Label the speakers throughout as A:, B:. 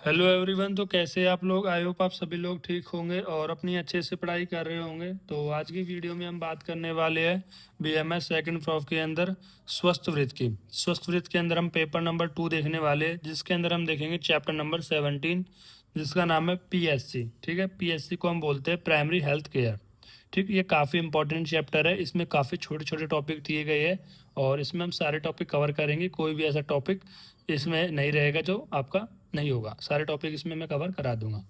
A: Hello everyone. तो कैसे हैं आप लोग? आई होप आप सभी लोग ठीक होंगे और अपनी अच्छे से पढ़ाई कर रहे होंगे। तो आज की वीडियो में हम बात करने वाले हैं बीएमएस सेकंड प्रॉफ के अंदर स्वस्थ वृत्त की। स्वस्थ वृत्त के अंदर हम पेपर नंबर 2 देखने वाले हैं, जिसके अंदर हम देखेंगे चैप्टर नंबर 17, जिसका नाम है पीएससी। ठीक है, पीएससी को हम बोलते हैं प्राइमरी हेल्थ केयर। ठीक, ये काफ़ी इंपॉर्टेंट चैप्टर है। इसमें काफ़ी छोटे छोटे टॉपिक दिए गए हैं और इसमें हम सारे टॉपिक कवर करेंगे। कोई भी ऐसा टॉपिक इसमें नहीं रहेगा जो आपका नहीं होगा। सारे टॉपिक इसमें मैं कवर करा दूंगा।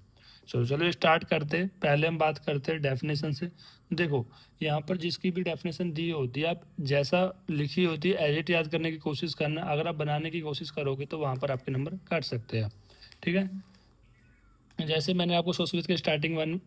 A: चलो चलो स्टार्ट करते हैं। पहले हम बात करते हैं डेफिनेशन से। देखो, यहाँ पर जिसकी भी डेफिनेशन दी होती है, आप जैसा लिखी होती है एज इट याद करने की कोशिश करना। अगर आप बनाने की कोशिश करोगे तो वहाँ पर आपके नंबर काट सकते हैं। ठीक है, जैसे मैंने आपको संस्कृत के स्टार्टिंग में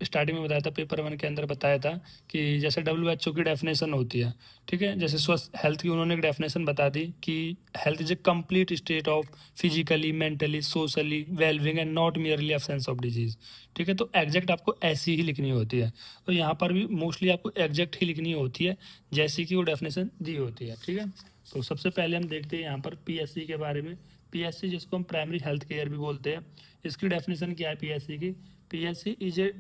A: बताया था, पेपर 1 के अंदर बताया था कि जैसे WHO की डेफिनेशन होती है। ठीक है, जैसे स्वस्थ हेल्थ की उन्होंने एक डेफिनेशन बता दी कि health is a complete state of physically, mentally, socially wellbeing and not merely absence of disease. ठीक है, तो एग्जैक्ट आपको ऐसी ही लिखनी होती है। तो यहाँ पर भी मोस्टली आपको एग्जैक्ट ही लिखनी होती है जैसी कि वो डेफिनेशन दी होती है। ठीक है, तो सबसे पहले हम देखते हैं यहाँ पर पीएससी के बारे में। पीएससी जिसको हम प्राइमरी हेल्थ केयर भी बोलते हैं, इसकी डेफिनेशन क्या है पीएससी की? PSC is a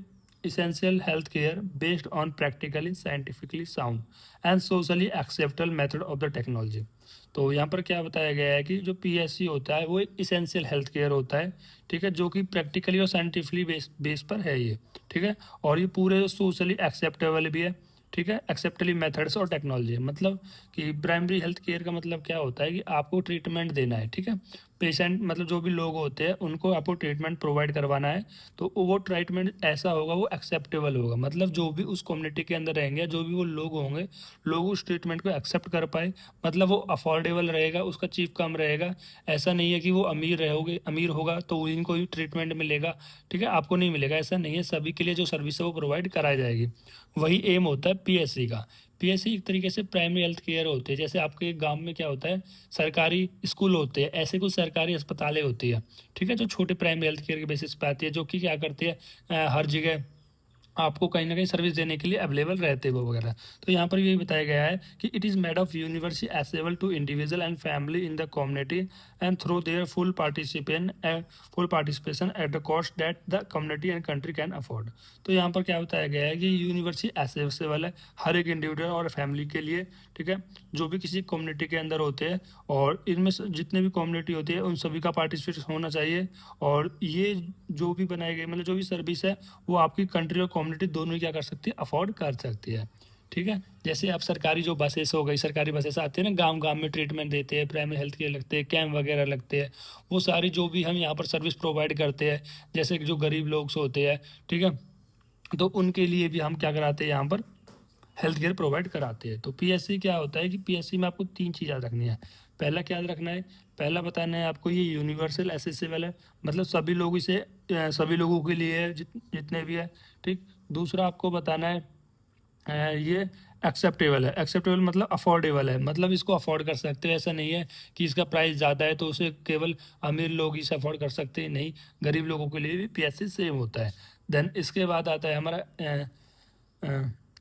A: essential health care based on practically scientifically sound and socially acceptable method of the technology। तो यहाँ पर क्या बताया गया है कि जो पीएससी होता है वो एक इसेंशियल हेल्थ केयर होता है। ठीक है, जो कि प्रैक्टिकली और साइंटिफिकली बेस पर है ये। ठीक है, और ये पूरे सोशली एक्सेप्टेबल भी है। ठीक है, एक्सेप्टेबल मेथड्स और टेक्नोलॉजी, मतलब कि प्राइमरी हेल्थ केयर का मतलब क्या होता है कि आपको ट्रीटमेंट देना है। ठीक है, पेशेंट मतलब जो भी लोग होते हैं उनको आपको ट्रीटमेंट प्रोवाइड करवाना है। तो वो ट्रीटमेंट ऐसा होगा, वो एक्सेप्टेबल होगा, मतलब जो भी उस कम्युनिटी के अंदर रहेंगे, जो भी वो लोग होंगे, लोग उस ट्रीटमेंट को एक्सेप्ट कर पाए। मतलब वो अफोर्डेबल रहेगा, उसका चीप कम रहेगा। ऐसा नहीं है कि वो अमीर होगा तो इनको ही ट्रीटमेंट मिलेगा, ठीक है, आपको नहीं मिलेगा। ऐसा नहीं है, सभी के लिए जो सर्विस है वो प्रोवाइड कराई जाएगी। वही एम होता है पीएससी का। पीएससी एक तरीके से प्राइमरी हेल्थ केयर होते हैं। जैसे आपके गांव में क्या होता है, सरकारी स्कूल होते हैं, ऐसे कुछ सरकारी अस्पतालें होती है। ठीक है, जो छोटे प्राइमरी हेल्थ केयर के बेसिस पे आती है, जो कि क्या करती है, हर जगह आपको कहीं ना कहीं सर्विस देने के लिए अवेलेबल रहते हैं वो वगैरह। तो यहाँ पर यही बताया गया है कि it is made of universal accessible to individual and family in the community and through their full participation at the cost that the community and country can afford. तो यहाँ पर क्या बताया गया है कि यूनिवर्सल एसेबल है हर एक इंडिविजुअल और फैमिली के लिए। ठीक है, जो भी किसी कम्युनिटी के अंदर होते हैं, और इनमें जितने भी कम्युनिटी होती है उन सभी का पार्टिसिपेशन होना चाहिए। और ये जो भी बनाए गए, मतलब जो भी सर्विस है, वो आपकी कंट्री और कम्युनिटी दोनों ही क्या कर सकती है, अफोर्ड कर सकती है। ठीक है, जैसे आप सरकारी जो बसेस हो गई, सरकारी बसेस आते हैं ना, गांव गांव में ट्रीटमेंट देते हैं, प्राइमरी हेल्थ केयर लगते हैं, कैंप वगैरह लगते हैं। वो सारी जो भी हम यहाँ पर सर्विस प्रोवाइड करते हैं, जैसे कि जो गरीब लोग होते हैं, ठीक है, तो उनके लिए भी हम क्या कराते हैं, यहाँ पर हेल्थ केयर प्रोवाइड कराते हैं। तो पीएससी क्या होता है कि पीएससी में आपको 3 चीज़ याद रखनी है। पहला क्या याद रखना है? पहला बताना है आपको, ये यूनिवर्सल एसेसिबल है, मतलब सभी लोग इसे सभी लोगों के लिए है, जितने भी है। ठीक, दूसरा आपको बताना है ये एक्सेप्टेबल है। एक्सेप्टेबल मतलब अफोर्डेबल है, मतलब इसको अफोर्ड कर सकते हैं। ऐसा नहीं है कि इसका प्राइस ज़्यादा है तो उसे केवल अमीर लोग इसे अफोर्ड कर सकते हैं, नहीं, गरीब लोगों के लिए भी पीएससी सेम होता है। देन इसके बाद आता है हमारा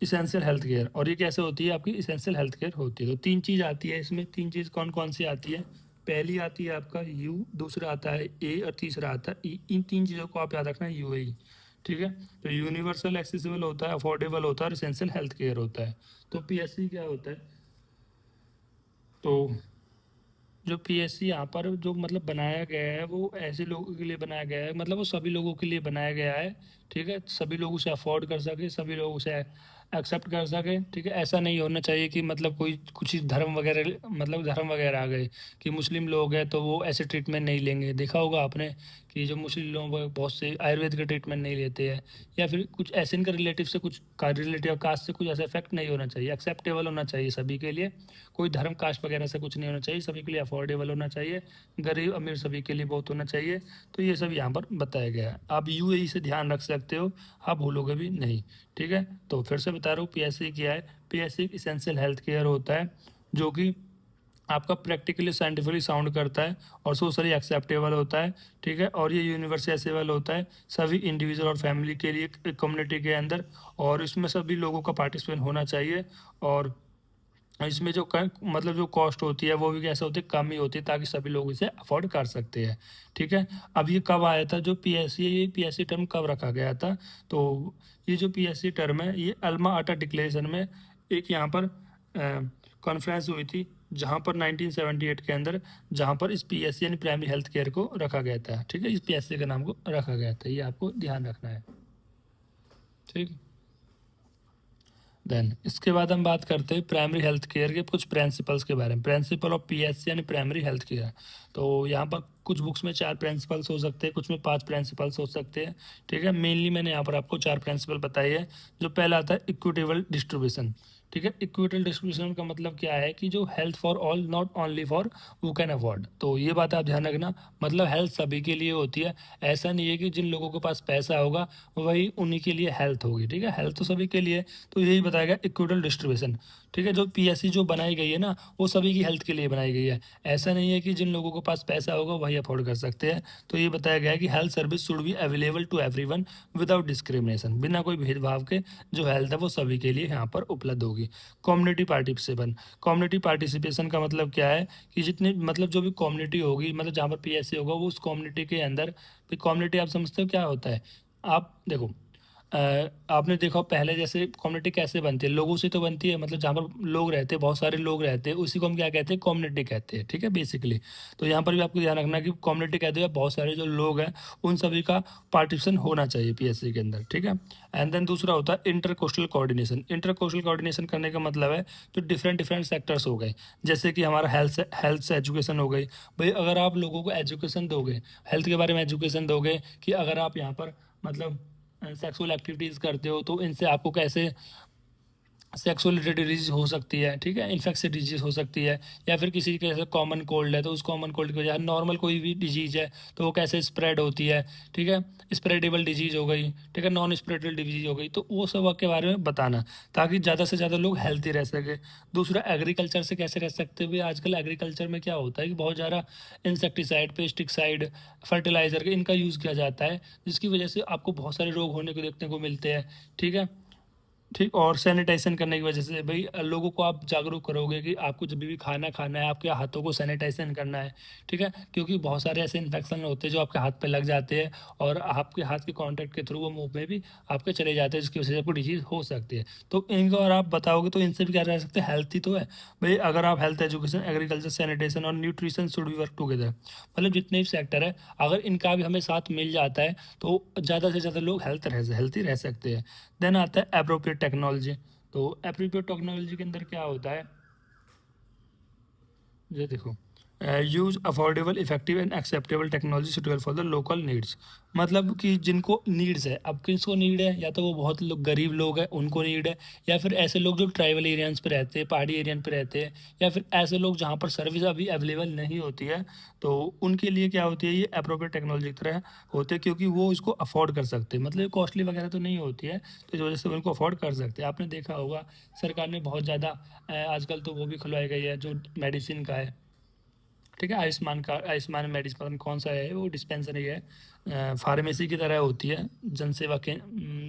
A: इसेंशियल हेल्थ केयर। और ये कैसे होती है? आपकी इसेंशियल हेल्थ केयर होती है। तो 3 चीज़ आती है इसमें। 3 चीज़ कौन कौन सी आती है? पहली आती है आपका यू, दूसरा आता है ए और तीसरा आता है ई। इन 3 चीज़ों को आप याद रखना है, यूएई। ठीक है, तो यूनिवर्सल एक्सेसिबल होता है, अफोर्डेबल होता है और इसेंशियल हेल्थ केयर होता है। तो पीएससी क्या होता है? तो जो पीएससी यहाँ पर जो मतलब बनाया गया है, वो ऐसे लोगों के लिए बनाया गया है, मतलब वो सभी लोगों के लिए बनाया गया है। ठीक है, सभी लोग उसे अफोर्ड कर सके, सभी लोग उसे एक्सेप्ट कर सके। ठीक है, ऐसा नहीं होना चाहिए कि मतलब कोई कुछ ही धर्म वगैरह, मतलब धर्म वगैरह आ गए कि मुस्लिम लोग हैं तो वो ऐसे ट्रीटमेंट नहीं लेंगे। देखा होगा आपने कि जो मुस्लिम लोग हैं, बहुत से आयुर्वेद का ट्रीटमेंट नहीं लेते हैं, या फिर कुछ ऐसे इनका रिलेटिव से कुछ का रिलेटिव कास्ट से कुछ ऐसा इफेक्ट नहीं होना चाहिए। एक्सेप्टेबल होना चाहिए सभी के लिए, कोई धर्म कास्ट वगैरह से कुछ नहीं होना चाहिए, सभी के लिए अफोर्डेबल होना चाहिए, गरीब अमीर सभी के लिए बहुत होना चाहिए। तो ये सब यहाँ पर बताया गया है। आप यूएई से ध्यान रख सकते हो, आप भूलोगे भी नहीं। ठीक है, तो फिर से बता रहा हूँ पीएससी क्या है। पीएससी इसेंशियल हेल्थ केयर होता है, जो कि आपका प्रैक्टिकली साइंटिफिकली साउंड करता है और सोशली एक्सेप्टेबल होता है। ठीक है, और ये यूनिवर्सल होता है सभी इंडिविजुअल और फैमिली के लिए, कम्युनिटी के अंदर, और इसमें सभी लोगों का पार्टिसिपेट होना चाहिए। और इसमें जो मतलब जो कॉस्ट होती है वो भी कैसे होती है, कम ही होती है, ताकि सभी लोग इसे अफोर्ड कर सकते हैं। ठीक है, अब ये कब आया था जो पीएससी टर्म कब रखा गया था? तो ये जो पीएससी टर्म है ये अल्मा आटा डिक्लेरेशन में एक यहाँ पर कॉन्फ्रेंस हुई थी, जहाँ पर 1978 के अंदर, जहाँ पर इस पीएससी यानी प्राइमरी हेल्थ केयर को रखा गया था। ठीक है, इस पीएससी के नाम को रखा गया था, ये आपको ध्यान रखना है। ठीक, देन इसके बाद हम बात करते हैं प्राइमरी हेल्थ केयर के कुछ प्रिंसिपल्स के बारे में। प्रिंसिपल ऑफ पीएससी यानी प्राइमरी हेल्थ केयर। तो यहाँ पर कुछ बुक्स में 4 प्रिंसिपल्स हो सकते हैं, कुछ में 5 प्रिंसिपल्स हो सकते हैं। ठीक है, मेनली मैंने यहाँ पर आपको 4 प्रिंसिपल बताई है। जो पहला आता है इक्विटेबल डिस्ट्रीब्यूशन। ठीक है, इक्विटेबल डिस्ट्रीब्यूशन का मतलब क्या है कि जो health for all, not only for who can afford. तो ये बात आप ध्यान रखना, मतलब हेल्थ सभी के लिए होती है। ऐसा नहीं है कि जिन लोगों के पास पैसा होगा वही उन्हीं के लिए हेल्थ होगी। ठीक है, हेल्थ तो सभी के लिए, तो यही बताया गया इक्विटल डिस्ट्रीब्यूशन। ठीक है, जो पीएससी जो बनाई गई है ना, वो सभी की हेल्थ के लिए बनाई गई है। ऐसा नहीं है कि जिन लोगों के पास पैसा होगा वही अफोर्ड कर सकते हैं। तो ये बताया गया है कि health service should be available to everyone without discrimination, बिना कोई भेदभाव के जो हेल्थ है वो सभी के लिए यहाँ पर उपलब्ध होगी। Community participation. कम्युनिटी पार्टिसिपेशन का मतलब क्या है कि जितनी मतलब जो भी कम्युनिटी होगी, मतलब जहाँ पर पीएससी होगा वो उस कम्युनिटी के अंदर, कम्युनिटी आप समझते हो क्या होता है? आप देखो, आपने देखा पहले जैसे कम्युनिटी कैसे बनती है, लोगों से तो बनती है, मतलब जहाँ पर लोग रहते हैं, बहुत सारे लोग रहते हैं, उसी को हम क्या कहते हैं, कम्युनिटी कहते हैं। ठीक है, बेसिकली। तो यहाँ पर भी आपको ध्यान रखना कि कम्युनिटी कहते हैं बहुत सारे जो लोग हैं उन सभी का पार्टिसिपेशन होना चाहिए पीएससी के अंदर। ठीक है, एंड देन दूसरा होता है inter coastal coordination. Inter coastal coordination करने का मतलब है जो डिफरेंट डिफरेंट सेक्टर्स हो गए, जैसे कि हमारा हेल्थ से एजुकेशन हो गई। भाई अगर आप लोगों को एजुकेशन दोगे, हेल्थ के बारे में एजुकेशन दोगे कि अगर आप यहाँ पर मतलब सेक्सुअल एक्टिविटीज़ करते हो तो इनसे आपको कैसे सेक्सुअल रिलेटेड डिजीज हो सकती है। ठीक है, इन्फेक्शियस डिजीज हो सकती है, या फिर किसी के जैसे कॉमन कोल्ड है तो उस कॉमन कोल्ड की वजह, नॉर्मल कोई भी डिजीज है तो वो कैसे स्प्रेड होती है। ठीक है, स्प्रेडेबल डिजीज हो गई, ठीक है, नॉन स्प्रेडेबल डिजीज हो गई, तो वो सब के बारे में बताना, ताकि ज़्यादा से ज़्यादा लोग हेल्थी रह सके। दूसरा, एग्रीकल्चर से कैसे रह सकते हैं? आजकल एग्रीकल्चर में क्या होता है कि बहुत ज़्यादा इंसेक्टिसाइड, पेस्टिसाइड, फर्टिलाइज़र इनका यूज़ किया जाता है, जिसकी वजह से आपको बहुत सारे रोग होने को देखने को मिलते हैं। ठीक है, ठीक, और सैनिटाइजेशन करने की वजह से भाई लोगों को आप जागरूक करोगे कि आपको जब भी खाना खाना है आपके हाथों को सैनिटाइजेशन करना है। ठीक है, क्योंकि बहुत सारे ऐसे इन्फेक्शन होते हैं जो आपके हाथ पे लग जाते हैं और आपके हाथ के कांटेक्ट के थ्रू वो मुंह में भी आपके चले जाते हैं, जिसकी वजह से आपको डिजीज हो सकती है। तो इनको अगर आप बताओगे तो इनसे भी क्या रह सकते हैं, हेल्थी तो है। भाई अगर आप हेल्थ, एजुकेशन, एग्रीकल्चर, सैनिटेशन और nutrition should be work together, मतलब जितने भी सेक्टर है अगर इनका भी हमें साथ मिल जाता है तो ज़्यादा से ज़्यादा लोग हेल्थी रह सकते हैं। देन आता है एप्रोप्रिएट टेक्नोलॉजी। तो एप्रोप्रिएट टेक्नोलॉजी के अंदर क्या होता है, ये देखो, use affordable, effective and acceptable technology suitable for the local needs. मतलब कि जिनको नीड्स है, अब किसको नीड है, या तो वो बहुत लोग गरीब लोग हैं उनको नीड है, या फिर ऐसे लोग जो ट्राइबल एरियाज पे रहते हैं, पहाड़ी एरिया पे रहते हैं, या फिर ऐसे लोग जहाँ पर सर्विस अभी अवेलेबल नहीं होती है, तो उनके लिए क्या होती है, ये अप्रोप्रिएट टेक्नोलॉजी की तरह होते हैं, क्योंकि वो इसको अफोर्ड कर सकते हैं, मतलब कॉस्टली वगैरह तो नहीं होती है, तो इस वजह से उनको अफोर्ड कर सकते हैं। आपने देखा होगा सरकार ने बहुत ज़्यादा आजकल तो वो भी खुलवाई गई है जो मेडिसिन का है। ठीक है, आयुष्मान कार्ड, आयुष्मान मेडिसिन कौन सा है, वो डिस्पेंसरी है, फार्मेसी की तरह होती है, जनसेवा के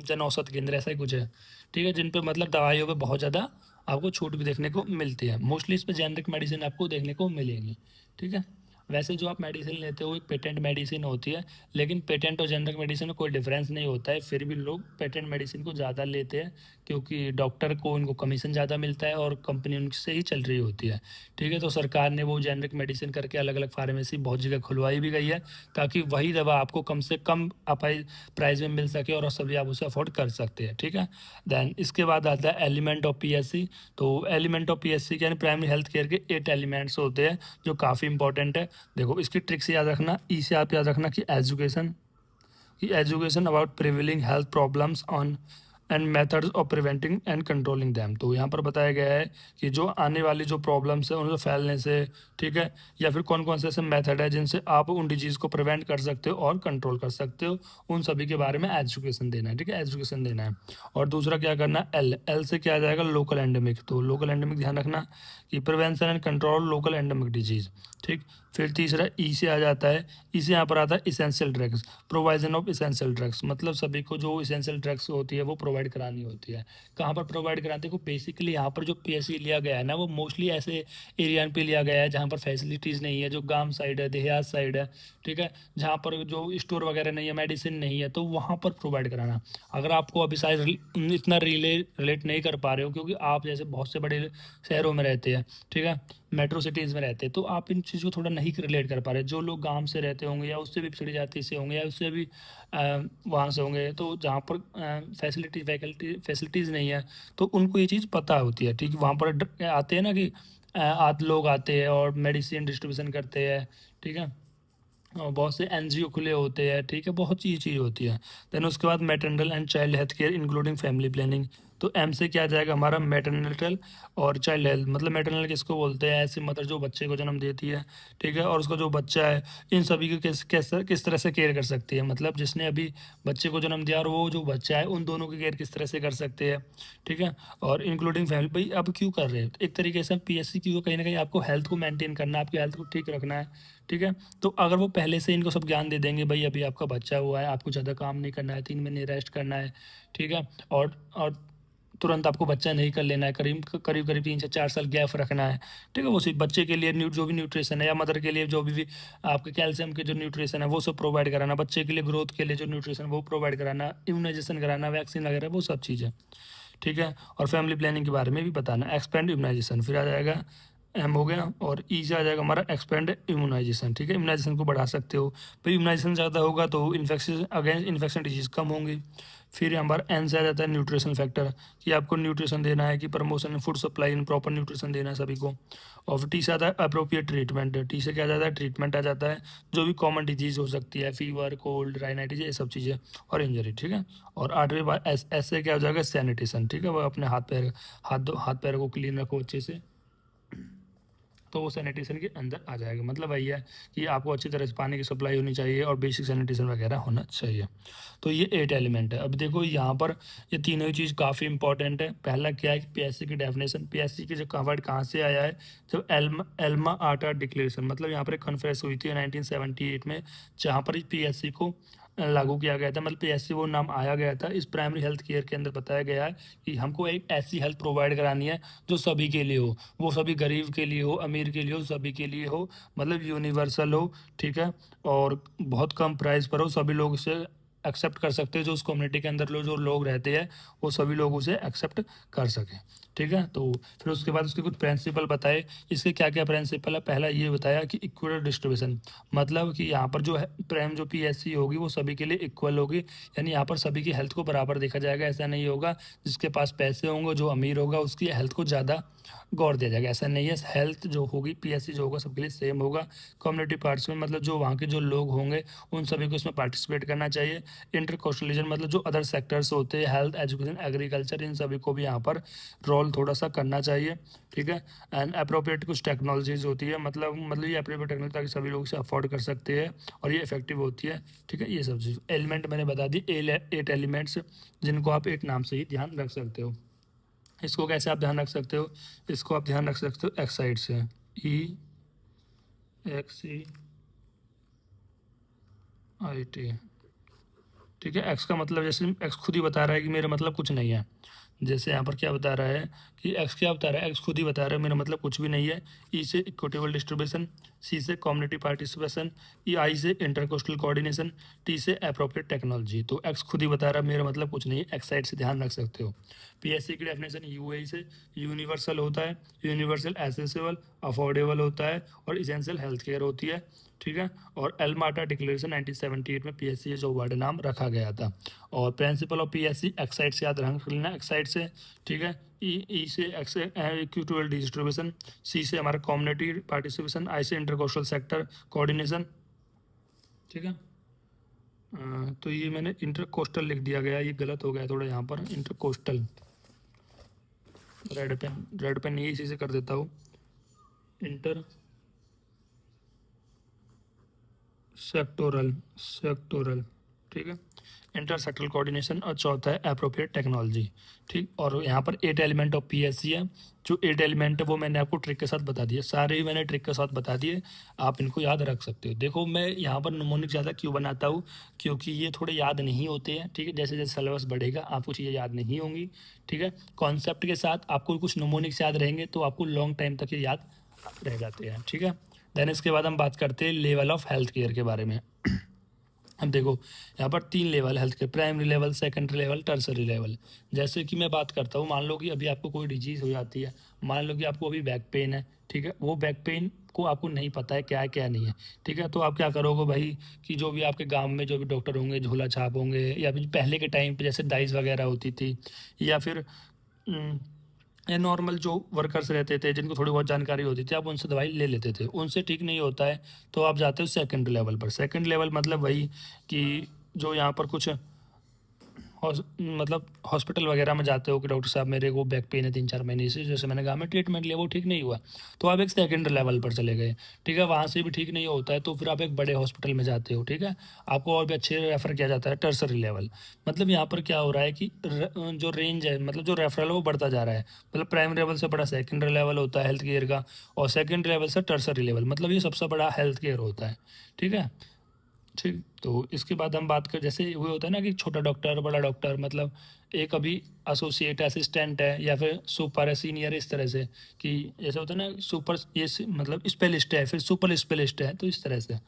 A: जन औसत केंद्र ऐसा ही कुछ है। ठीक है, जिन पे मतलब दवाइयों पे बहुत ज़्यादा आपको छूट भी देखने को मिलती है। मोस्टली इस पर जेनरिक मेडिसिन आपको देखने को मिलेगी। ठीक है, वैसे जो आप मेडिसिन लेते हो एक पेटेंट मेडिसिन होती है, लेकिन पेटेंट और जेनरिक मेडिसिन में कोई डिफरेंस नहीं होता है, फिर भी लोग पेटेंट मेडिसिन को ज़्यादा लेते हैं, क्योंकि डॉक्टर को उनको कमीशन ज़्यादा मिलता है और कंपनी उनसे ही चल रही होती है। ठीक है, तो सरकार ने वो जेनरिक मेडिसिन करके अलग अलग फार्मेसी बहुत जगह खुलवाई भी गई है, ताकि वही दवा आपको कम से कम प्राइस में मिल सके और सभी आप उसे अफोर्ड कर सकते हैं। ठीक है, देन इसके बाद आता है एलिमेंट ऑफ पीएससी। तो एलिमेंट ऑफ पीएससी यानी प्राइमरी हेल्थ केयर के 8 एलिमेंट्स होते हैं जो काफ़ी इंपॉर्टेंट है। देखो इसकी ट्रिक से याद रखना, ई से आप याद रखना कि education about prevailing health problems on and methods of preventing and controlling them. तो यहाँ पर बताया गया है कि जो आने वाली जो प्रॉब्लम्स है उनको फैलने से, ठीक है, या फिर कौन कौन से ऐसे मेथड है जिनसे आप उन डिजीज़ को प्रिवेंट कर सकते हो और कंट्रोल कर सकते हो, उन सभी के बारे में एजुकेशन देना है। ठीक है, एजुकेशन देना है। और दूसरा क्या करना है, एल से क्या आ जाएगा, लोकल एंडेमिक। तो लोकल एंडेमिक ध्यान रखना कि prevention and control local endemic disease. ठीक, फिर तीसरा ई से आ जाता है, ई से यहाँ पर आता है essential drugs, provision of essential drugs, मतलब सभी को जो इसेंशियल ड्रग्स होती है वो प्रोवाइड करानी होती है। कहाँ पर प्रोवाइड कराते हैं? बेसिकली यहाँ पर जो पीएससी लिया गया है ना, वो मोस्टली ऐसे एरिया पे लिया गया है जहाँ पर फैसिलिटीज़ नहीं है, जो गांव साइड है, देहात साइड है, ठीक है, जहाँ पर जो स्टोर वगैरह नहीं है, मेडिसिन नहीं है, तो वहाँ पर प्रोवाइड कराना। अगर आपको अभी शायद इतना रिलेट नहीं कर पा रहे हो, क्योंकि आप जैसे बहुत से बड़े शहरों में रहते हैं, ठीक है, मेट्रो सिटीज़ में रहते हैं, तो आप इन चीज़ों को थोड़ा नहीं रिलेट कर पा रहे। जो लोग गांव से रहते होंगे या उससे भी पिछड़ी जाति से होंगे या उससे भी वहाँ से होंगे, तो जहाँ पर फैसिलिटीज़ नहीं है, तो उनको ये चीज़ पता होती है, ठीक है। वहाँ पर आते हैं ना कि लोग आते हैं और मेडिसिन डिस्ट्रीब्यूशन करते हैं, ठीक है, और बहुत से एनजीओ खुले होते हैं, ठीक है, बहुत सी चीज़ होती है। देन उसके बाद maternal and child health care including family planning. तो एम से क्या आ जाएगा हमारा? मैटरनल और चाइल्ड हेल्थ। मतलब मैटरनल किसको बोलते हैं? ऐसी मदर जो बच्चे को जन्म देती है, ठीक है, और उसका जो बच्चा है, इन सभी की किस तरह से केयर कर सकती है, मतलब जिसने अभी बच्चे को जन्म दिया और वो जो बच्चा है, उन दोनों की केयर किस तरह से कर सकते हैं, ठीक है, और इंक्लूडिंग फैमिली। भाई अब क्यों कर रहे हैं? एक तरीके से पीएससी क्यों, कहीं ना कहीं आपको हेल्थ को मेंटेन करना है, आपकी हेल्थ को ठीक रखना है, ठीक है। तो अगर वो पहले से इनको सब ज्ञान दे देंगे, भाई अभी आपका बच्चा हुआ है, आपको ज़्यादा काम नहीं करना है, 3 महीने रेस्ट करना है, ठीक है, और तुरंत आपको बच्चा नहीं कर लेना है, करीब करीब करीब 3 से 4 साल गैप रखना है, ठीक है, वो सिर्फ बच्चे के लिए जो भी न्यूट्रिशन है, या मदर के लिए जो भी आपके कैल्शियम के जो न्यूट्रिशन है वो सब प्रोवाइड कराना, बच्चे के लिए ग्रोथ के लिए जो न्यूट्रिशन वो प्रोवाइड कराना, इम्यूनाइजेशन कराना, वैक्सीन वगैरह वो सब चीज़ें, ठीक है, और फैमिली प्लानिंग के बारे में भी बताना। एक्सपेंड इम्यूनाइजेशन फिर आ जाएगा, एम हो गया, और ई से आ जाएगा हमारा एक्सपेंड इम्यूनाइजेशन, ठीक है, इम्यूनाइजेशन को बढ़ा सकते हो। फिर इम्यूनाइजेशन ज़्यादा होगा तो इन्फेक्शन अगेंस्ट इन्फेक्शन डिजीज़ कम होंगी। फिर हमारा एन से आ जाता है न्यूट्रिशन फैक्टर, कि आपको न्यूट्रिशन देना है, कि promotion food supply in proper nutrition देना है सभी को। और फिर टी से आता है अप्रोप्रिएट ट्रीटमेंट, टी से क्या आ जाता है? ट्रीटमेंट आ जाता है, जो भी कॉमन डिजीज़ हो सकती है, फीवर, कोल्ड, राइनाइटिस, ये सब चीज़ें, और इंजरी, ठीक है। और 8वें बार एस से क्या हो जाएगा? सैनिटेशन, ठीक है, वो अपने हाथ पैर को क्लीन रखो अच्छे से, तो वो सैनिटेशन के अंदर आ जाएगा। मतलब वही है कि आपको अच्छी तरह से पानी की सप्लाई होनी चाहिए और बेसिक सैनिटेशन वगैरह होना चाहिए। तो ये 8 एलिमेंट है। अब देखो यहाँ पर ये तीनों ही चीज़ काफ़ी इंपॉर्टेंट है। पहला क्या है कि पीएससी की डेफिनेशन, पीएससी की जो वर्ड कहाँ से आया है? जब एल्मा आटा डिक्लेरेशन, मतलब यहाँ पर एक कॉन्फ्रेंस हुई थी 1978 में, जहाँ पर पीएससी को लागू किया गया था, मतलब पीएससी वो नाम आया गया था। इस प्राइमरी हेल्थ केयर के अंदर बताया गया है कि हमको एक ऐसी हेल्थ प्रोवाइड करानी है जो सभी के लिए हो, वो सभी गरीब के लिए हो, अमीर के लिए हो, सभी के लिए हो, मतलब यूनिवर्सल हो, ठीक है, और बहुत कम प्राइस पर हो, सभी लोग इसे एक्सेप्ट कर सकते हैं, जो उस कम्युनिटी के अंदर जो लोग रहते हैं वो सभी लोग उसे एक्सेप्ट कर सकें, ठीक है। तो फिर उसके बाद उसके कुछ प्रिंसिपल बताए। इसके क्या क्या प्रिंसिपल है? पहला ये बताया कि इक्वल डिस्ट्रीब्यूशन, मतलब कि यहाँ पर जो है प्राइम जो पीएससी होगी वो सभी के लिए इक्वल होगी, यानी यहाँ पर सभी की हेल्थ को बराबर देखा जाएगा। ऐसा नहीं होगा जिसके पास पैसे होंगे, जो अमीर होगा, उसकी हेल्थ को ज़्यादा गौर दिया जाएगा, ऐसा नहीं है। हेल्थ जो होगी पीएससी जो होगा सबके लिए सेम होगा। कम्युनिटी पार्टिसिपेट, मतलब जो वहाँ के जो लोग होंगे उन सभी को इसमें पार्टिसिपेट करना चाहिए। इंटर कोस्टल, मतलब जो अदर सेक्टर्स होते हैं, हेल्थ, एजुकेशन, एग्रीकल्चर, इन सभी को भी यहाँ पर रोल थोड़ा सा करना चाहिए, ठीक है। एंड अप्रोप्रिएट कुछ टेक्नोलॉजीज होती है, मतलब ये अप्रोप्रिएट टेक्नोलॉजी ताकि सभी लोग इसे अफोर्ड कर सकते हैं और ये इफेक्टिव होती है, ठीक है। ये सब चीज़ एलिमेंट मैंने बता दी, 8 एलिमेंट्स, जिनको आप 8 नाम से ही ध्यान रख सकते हो। इसको कैसे आप ध्यान रख सकते हो? इसको आप ध्यान रख सकते हो एक्साइड से, EXEIT, ठीक है। एक्स का मतलब, जैसे एक्स खुद ही बता रहा है कि मेरा मतलब कुछ नहीं है। जैसे यहाँ पर क्या बता रहा है कि एक्स क्या बता रहा है? एक्स खुद ही बता रहा है मेरा मतलब कुछ भी नहीं है। ई से इक्विटेबल डिस्ट्रीब्यूशन, सी से कम्युनिटी पार्टिसिपेशन, आई से इंटरकोस्टल कोऑर्डिनेशन, टी से अप्रोप्रिएट टेक्नोलॉजी। तो एक्स खुद ही बता रहा है मेरा मतलब कुछ नहीं है, एक्स साइड से ध्यान रख सकते हो। पीएससी की डेफिनेशन यूए से यूनिवर्सल होता है, यूनिवर्सल एसेसेबल, अफोर्डेबल होता है, और इसेंशियल हेल्थ केयर होती है, ठीक है। और एल्माटा डिक्लेरेशन 1978 में पीएससी जो वर्ड नाम रखा गया था। और प्रिंसिपल ऑफ पीएससी एक्साइड से याद रख लेना, एक्साइड से, ठीक है। ई से इक्विटोरियल डिस्ट्रीब्यूशन, सी से हमारा कम्युनिटी पार्टिसिपेशन, आई से इंटरकोस्टल सेक्टर कोऑर्डिनेशन, ठीक है। तो ये मैंने इंटरकोस्टल लिख दिया गया, ये गलत हो गया थोड़ा यहाँ पर, इंटरकोस्टल। रेड पेन ये इसी से कर देता हूँ, इंटर सेक्टोरल, ठीक है, इंटरसेक्टरल कोऑर्डिनेशन, और चौथा है एप्रोप्रिएट टेक्नोलॉजी। ठीक, और यहाँ पर 8 एलिमेंट ऑफ पीएससी है। जो 8 एलिमेंट है वो मैंने आपको ट्रिक के साथ बता दिए, सारे ही मैंने ट्रिक के साथ बता दिए, आप इनको याद रख सकते हो। देखो मैं यहाँ पर निमोनिक ज़्यादा क्यों बनाता हूँ, क्योंकि ये थोड़े याद नहीं होते हैं। ठीक है, जैसे जैसे सिलेबस बढ़ेगा आपको चीज़ें याद नहीं होंगी। ठीक है, कॉन्सेप्ट के साथ आपको कुछ निमोनिक्स याद रहेंगे तो आपको लॉन्ग टाइम तक ये याद रह जाते हैं। ठीक है, देन इसके बाद हम बात करते हैं लेवल ऑफ हेल्थ केयर के बारे में। अब देखो यहाँ पर 3 level health care, primary level, secondary level, tertiary level. जैसे कि मैं बात करता हूँ, मान लो कि अभी आपको कोई डिजीज़ हो जाती है, मान लो कि आपको अभी बैक पेन है। ठीक है, वो बैक पेन को आपको नहीं पता है क्या नहीं है। ठीक है, तो आप क्या करोगे भाई, कि जो भी आपके गांव में जो भी डॉक्टर होंगे, झोला छाप होंगे, या फिर पहले के टाइम पे जैसे डाइस वगैरह होती थी, या फिर या नॉर्मल जो वर्कर्स रहते थे जिनको थोड़ी बहुत जानकारी होती थी, आप उनसे दवाई ले लेते थे। उनसे ठीक नहीं होता है तो आप जाते हो सेकंड लेवल पर। सेकंड लेवल मतलब वही कि जो यहाँ पर कुछ मतलब हॉस्पिटल वगैरह में जाते हो कि डॉक्टर साहब मेरे को बैक पेन है 3-4 महीने से, जैसे मैंने कहा मैं ट्रीटमेंट लिया वो ठीक नहीं हुआ, तो आप एक सेकंड लेवल पर चले गए। ठीक है, वहाँ से भी ठीक नहीं होता है तो फिर आप एक बड़े हॉस्पिटल में जाते हो। ठीक है, आपको और भी अच्छे रेफ़र किया जाता है, टर्सरी लेवल। मतलब यहाँ पर क्या हो रहा है कि जो रेंज है, मतलब जो रेफरल है वो बढ़ता जा रहा है। मतलब प्राइमरी लेवल से बड़ा सेकेंडरी लेवल होता है हेल्थ केयर का, और सेकेंडरी लेवल से टर्सरी लेवल, मतलब ये सबसे बड़ा हेल्थ केयर होता है। ठीक है, ठीक, तो इसके बाद हम बात कर, जैसे वो होता है ना कि छोटा डॉक्टर, बड़ा डॉक्टर, मतलब एक अभी एसोसिएट असिस्टेंट है या फिर सुपर है, सीनियर, इस तरह से, कि जैसे होता है ना सुपर, ये मतलब स्पेलिस्ट है, फिर सुपर स्पेलिस्ट है, तो इस तरह से।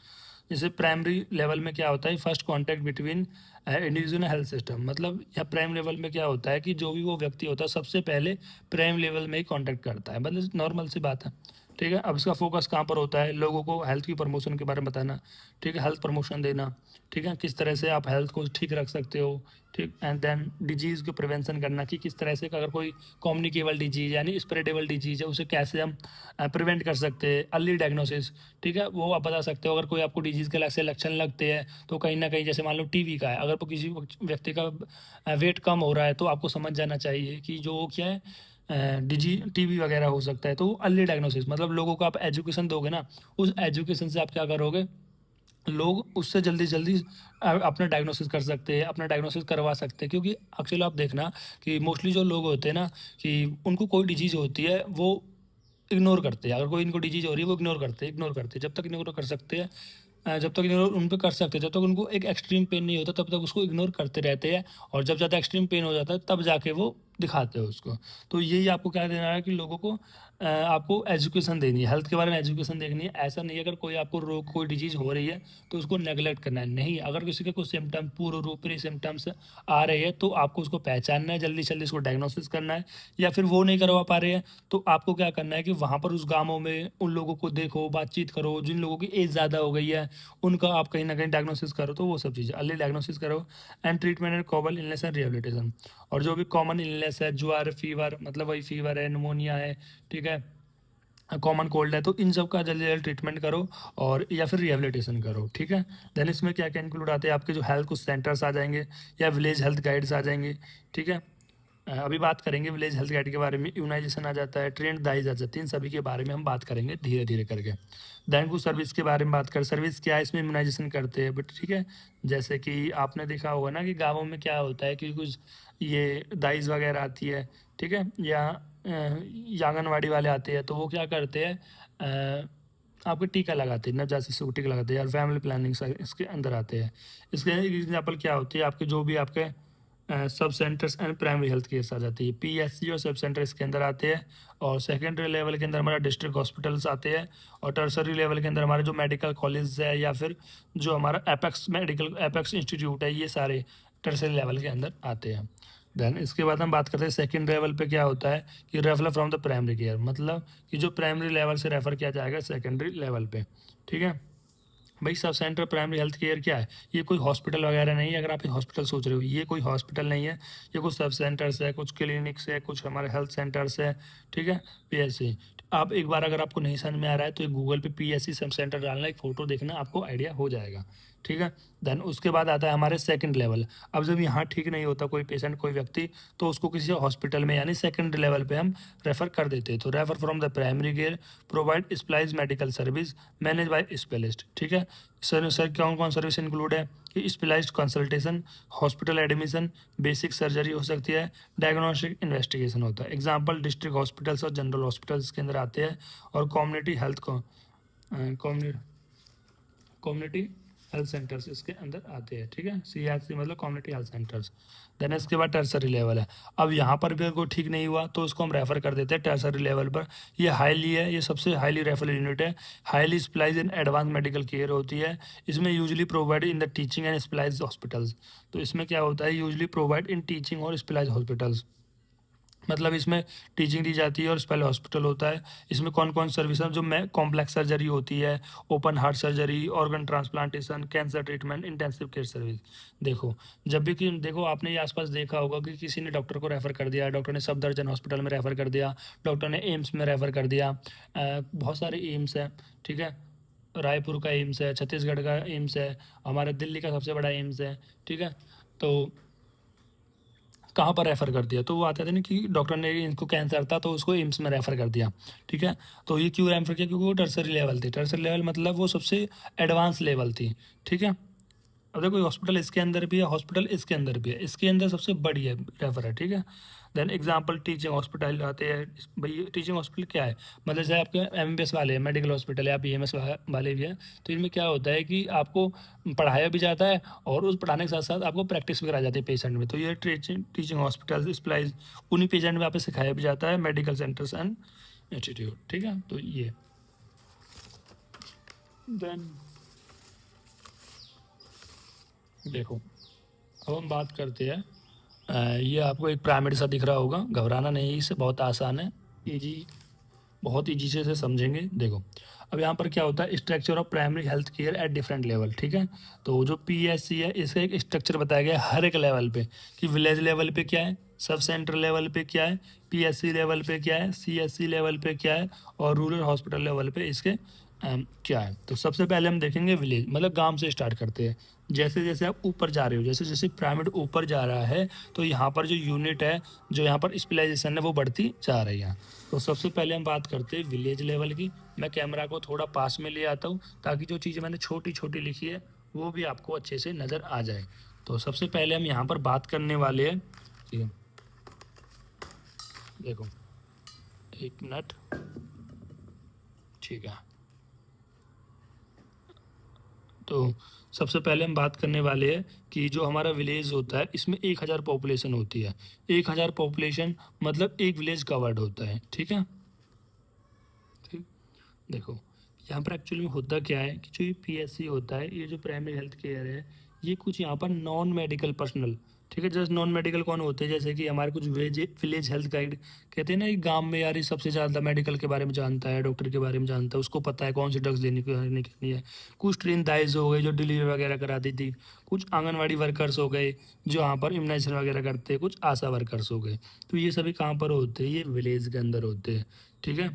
A: जैसे प्राइमरी लेवल में क्या होता है, first contact between individual health system, मतलब या प्राइम लेवल में क्या होता है कि जो भी वो व्यक्ति होता है सबसे पहले प्राइम लेवल में ही कांटेक्ट करता है, मतलब नॉर्मल सी बात है। ठीक है, अब इसका फोकस कहाँ पर होता है, लोगों को हेल्थ की प्रमोशन के बारे में बताना। ठीक है, हेल्थ प्रमोशन देना। ठीक है, किस तरह से आप हेल्थ को ठीक रख सकते हो। ठीक, एंड देन डिजीज़ को प्रिवेंशन करना, कि किस तरह से अगर कोई कम्युनिकेबल डिजीज़ यानी स्प्रेडेबल डिजीज़ है उसे कैसे हम प्रिवेंट कर सकते हैं, अर्ली डायग्नोसिस। ठीक है, वो आप बता सकते हो। अगर कोई आपको डिजीज़ के ऐसे लक्षण लगते हैं तो कहीं ना कहीं, जैसे मान लो टीबी का है, अगर तो किसी व्यक्ति का वेट कम हो रहा है तो आपको समझ जाना चाहिए कि जो क्या है टीबी वगैरह हो सकता है। तो अर्ली डायग्नोसिस मतलब लोगों को आप एजुकेशन दोगे ना, उस एजुकेशन से आप क्या करोगे, लोग उससे जल्दी जल्दी अपना डायग्नोसिस कर सकते हैं, अपना डायग्नोसिस करवा सकते हैं। क्योंकि एक्चुअली आप देखना कि मोस्टली जो लोग होते हैं ना, कि उनको कोई डिजीज़ होती है वो इग्नोर करते हैं। अगर कोई इनको डिजीज़ हो रही है वो इग्नोर करते हैं, जब तक इग्नोर कर सकते हैं, जब तक इग्नोर उन पे कर सकते हैं, जब तक उनको एक एक्सट्रीम पेन नहीं होता तब तक उसको इग्नोर करते रहते हैं, और जब ज़्यादा एक्सट्रीम पेन हो जाता है तब जाके वो दिखाते हैं उसको। तो यही आपको क्या देना है कि लोगों को आपको एजुकेशन देनी है, हेल्थ के बारे में एजुकेशन देखनी है। ऐसा नहीं है अगर कोई आपको रोग, कोई डिजीज़ हो रही है तो उसको नेगलेक्ट करना है, नहीं। अगर किसी के कुछ सिम्टम, पूर्व रूप सिम्टम्स आ रहे हैं तो आपको उसको पहचानना है, जल्दी से जल्दी उसको डायग्नोसिस करना है। या फिर वो नहीं करवा पा रहे हैं तो आपको क्या करना है कि वहाँ पर उस गाँवों में उन लोगों को देखो, बातचीत करो, जिन लोगों की एज ज़्यादा हो गई है उनका आप कहीं ना कहीं डायग्नोसिस करो। तो वो सब चीज़ें अर्ली डायग्नोसिस करो, and treatment and common illness and rehabilitation. और जो भी कॉमन इलनेस है, ज्वार, फीवर, मतलब वही फीवर है, निमोनिया है, ठीक है, कॉमन कोल्ड है, तो इन सब का जल्दी जल्दी ट्रीटमेंट करो और या फिर रिहेबिलिटेशन करो। ठीक है, देन इसमें क्या क्या इंक्लूड आते हैं, आपके जो हेल्थ कुछ सेंटर्स आ जाएंगे या विलेज हेल्थ गाइड्स आ जाएंगे। ठीक है, अभी बात करेंगे विलेज हेल्थ गाइड के बारे में, इम्यूनाइजेशन आ जाता है, ट्रेंड दाइज आ जाती है, इन सभी के बारे में हम बात करेंगे धीरे धीरे करके। देन कुछ सर्विस के बारे में बात कर, सर्विस क्या है, इसमें इम्यूनाइजेशन करते हैं बट। ठीक है, जैसे कि आपने देखा होगा ना कि गाँवों में क्या होता है कि कुछ ये दाइज वगैरह आती है, ठीक है, या आंगनवाड़ी वाले आते हैं तो वो क्या करते हैं, आपको टीका लगाते हैं, नवजात शिशु को टीका लगाते हैं, और फैमिली प्लानिंग इसके अंदर आते हैं। इसके एग्जाम्पल क्या होती है, आपके जो भी आपके सब centres and primary health care आ जाती है, पीएससी और सब सेंटर इसके अंदर आते हैं। और सेकेंडरी लेवल के अंदर हमारा डिस्ट्रिक्ट हॉस्पिटल्स आते हैं, और टर्सरी लेवल के अंदर हमारे जो मेडिकल कॉलेज है या फिर जो हमारा एपेक्स इंस्टीट्यूट है, ये सारे टर्सरी लेवल के अंदर आते हैं। देन इसके बाद हम बात करते हैं सेकेंड लेवल पे क्या होता है कि refer from the primary care, मतलब कि जो प्राइमरी लेवल से रेफ़र किया जाएगा सेकेंडरी लेवल पे। ठीक है भाई, sub centre primary health care क्या है, ये कोई हॉस्पिटल वगैरह नहीं है। अगर आप हॉस्पिटल सोच रहे हो, ये कोई हॉस्पिटल नहीं है, ये कुछ सब सेंटर्स है, कुछ क्लिनिक्स है, कुछ हमारे हेल्थ सेंटर्स है। ठीक है, पीएससी, आप एक बार अगर आपको नहीं समझ में आ रहा है तो एक गूगल पे पीएससी सब सेंटर डालना, एक फ़ोटो देखना, आपको आइडिया हो जाएगा। ठीक है, देन उसके बाद आता है हमारे सेकंड लेवल। अब जब यहाँ ठीक नहीं होता कोई पेशेंट, कोई व्यक्ति, तो उसको किसी हॉस्पिटल में यानी सेकंड लेवल पे हम रेफ़र कर देते हैं। तो refer from the primary care, provide specialised medical service, manage by specialist. ठीक है सर, कौन कौन सर्विस इंक्लूड है, कि specialised consultation, hospital admission, basic surgery हो सकती है, डायग्नोस्टिक इन्वेस्टिगेशन होता है। एग्जांपल डिस्ट्रिक्ट हॉस्पिटल्स और जनरल हॉस्पिटल्स के अंदर आते हैं, और कम्युनिटी हेल्थ को कम्युनिटी हेल्थ सेंटर्स इसके अंदर आते हैं। ठीक है, CHC मतलब कम्युनिटी हेल्थ सेंटर्स। देन इसके बाद टर्सरी लेवल है। अब यहाँ पर भी अगर कोई ठीक नहीं हुआ तो उसको हम रेफ़र कर देते हैं टर्सरी लेवल पर। ये हाईली है, ये सबसे हाईली रेफरल यूनिट है। Highly specialise in advance medical care होती है। इसमें usually provide in the teaching and specialised hospitals. तो इसमें क्या होता है, यूजली प्रोवाइड इन टीचिंग और स्पेशलाइज्ड हॉस्पिटल्स, मतलब इसमें टीचिंग दी जाती है और स्पेशल हॉस्पिटल होता है। इसमें कौन कौन सर्विस है, जो में कॉम्प्लेक्स सर्जरी होती है, open heart surgery, organ transplantation, cancer treatment, intensive care service. देखो, जब भी कि देखो आपने ये आसपास देखा होगा कि किसी ने डॉक्टर को रेफ़र कर दिया, डॉक्टर ने सफदरजंग हॉस्पिटल में रेफ़र कर दिया, डॉक्टर ने एम्स में रेफ़र कर दिया। बहुत सारे एम्स हैं, ठीक है, रायपुर का एम्स है, छत्तीसगढ़ का एम्स है, हमारे दिल्ली का सबसे बड़ा एम्स है। ठीक है, तो कहाँ पर रेफ़र कर दिया, तो वो आते थे ना कि डॉक्टर ने इनको कैंसर था तो उसको एम्स में रेफ़र कर दिया। ठीक है, तो ये क्यों रेफ़र किया, क्योंकि वो टर्सरी लेवल थी। टर्सरी लेवल मतलब वो सबसे एडवांस लेवल थी। ठीक है, अब देखो हॉस्पिटल इसके अंदर भी है, हॉस्पिटल इसके अंदर भी है, इसके अंदर सबसे बड़ी है रेफर है। ठीक है, देन एग्जांपल टीचिंग हॉस्पिटल आते हैं। भाई टीचिंग हॉस्पिटल क्या है, मतलब जैसे आपके MBBS वाले हैं, मेडिकल हॉस्पिटल है, आप BMS वाले भी हैं, तो इनमें क्या होता है कि आपको पढ़ाया भी जाता है और उस पढ़ाने के साथ साथ आपको प्रैक्टिस भी कराई जाती है पेशेंट में। तो ये टीचिंग हॉस्पिटल स्पेशलाइज उन्हीं पेशेंट में आप सिखाया भी जाता है, मेडिकल सेंटर्स एंड इंस्टीट्यूट। ठीक है, तो ये देन देखो, अब हम बात करते हैं, ये आपको एक पिरामिड सा दिख रहा होगा, घबराना नहीं, इससे बहुत आसान है, इजी, बहुत ईजी से इसे समझेंगे। देखो, अब यहाँ पर क्या होता है, structure of primary health care at different level. ठीक है, तो जो PSC है इसका एक स्ट्रक्चर बताया गया है हर एक लेवल पे, कि विलेज लेवल पे क्या है, सब सेंटर लेवल पे क्या है, PSC लेवल पे क्या है, CSC लेवल पे क्या है, और रूरल हॉस्पिटल लेवल पे इसके क्या है। तो सबसे पहले हम देखेंगे विलेज, मतलब गांव से स्टार्ट करते हैं। जैसे जैसे आप ऊपर जा रहे हो, जैसे जैसे पिरामिड ऊपर जा रहा है, तो यहाँ पर जो यूनिट है, जो यहाँ पर स्पेशलाइजेशन है, वो बढ़ती जा रही है। तो सबसे पहले हम बात करते हैं विलेज लेवल की। मैं कैमरा को थोड़ा पास में ले आता हूँ ताकि जो चीज़ें मैंने छोटी छोटी लिखी है वो भी आपको अच्छे से नज़र आ जाए। तो सबसे पहले हम यहाँ पर बात करने वाले हैं, ठीक है, देखो, एक मिनट, ठीक है, तो सबसे पहले हम बात करने वाले हैं कि जो हमारा विलेज होता है इसमें 1000 पॉपुलेशन होती है। 1000 पॉपुलेशन मतलब एक विलेज कवर्ड होता है। ठीक है, ठीक, देखो यहाँ पर एक्चुअली में होता क्या है कि जो ये PSC होता है, ये जो प्राइमरी हेल्थ केयर है, ये कुछ यहाँ पर नॉन मेडिकल पर्सनल, ठीक है, जैसे नॉन मेडिकल कौन होते हैं, जैसे कि हमारे कुछ विलेज हेल्थ गाइड कहते हैं ना, एक गांव में यार ये सबसे ज़्यादा मेडिकल के बारे में जानता है, डॉक्टर के बारे में जानता है, उसको पता है कौन सी ड्रग्स देनी नहीं करनी है। कुछ ट्रेन दाइज हो गए जो डिलीवरी वगैरह कराती थी, कुछ आंगनवाड़ी वर्कर्स हो गए जो यहाँ पर इम्यूनाइजेशन वगैरह करते हैं, कुछ आशा वर्कर्स हो गए। तो ये सभी कहाँ पर होते हैं, ये विलेज के अंदर होते हैं। ठीक है,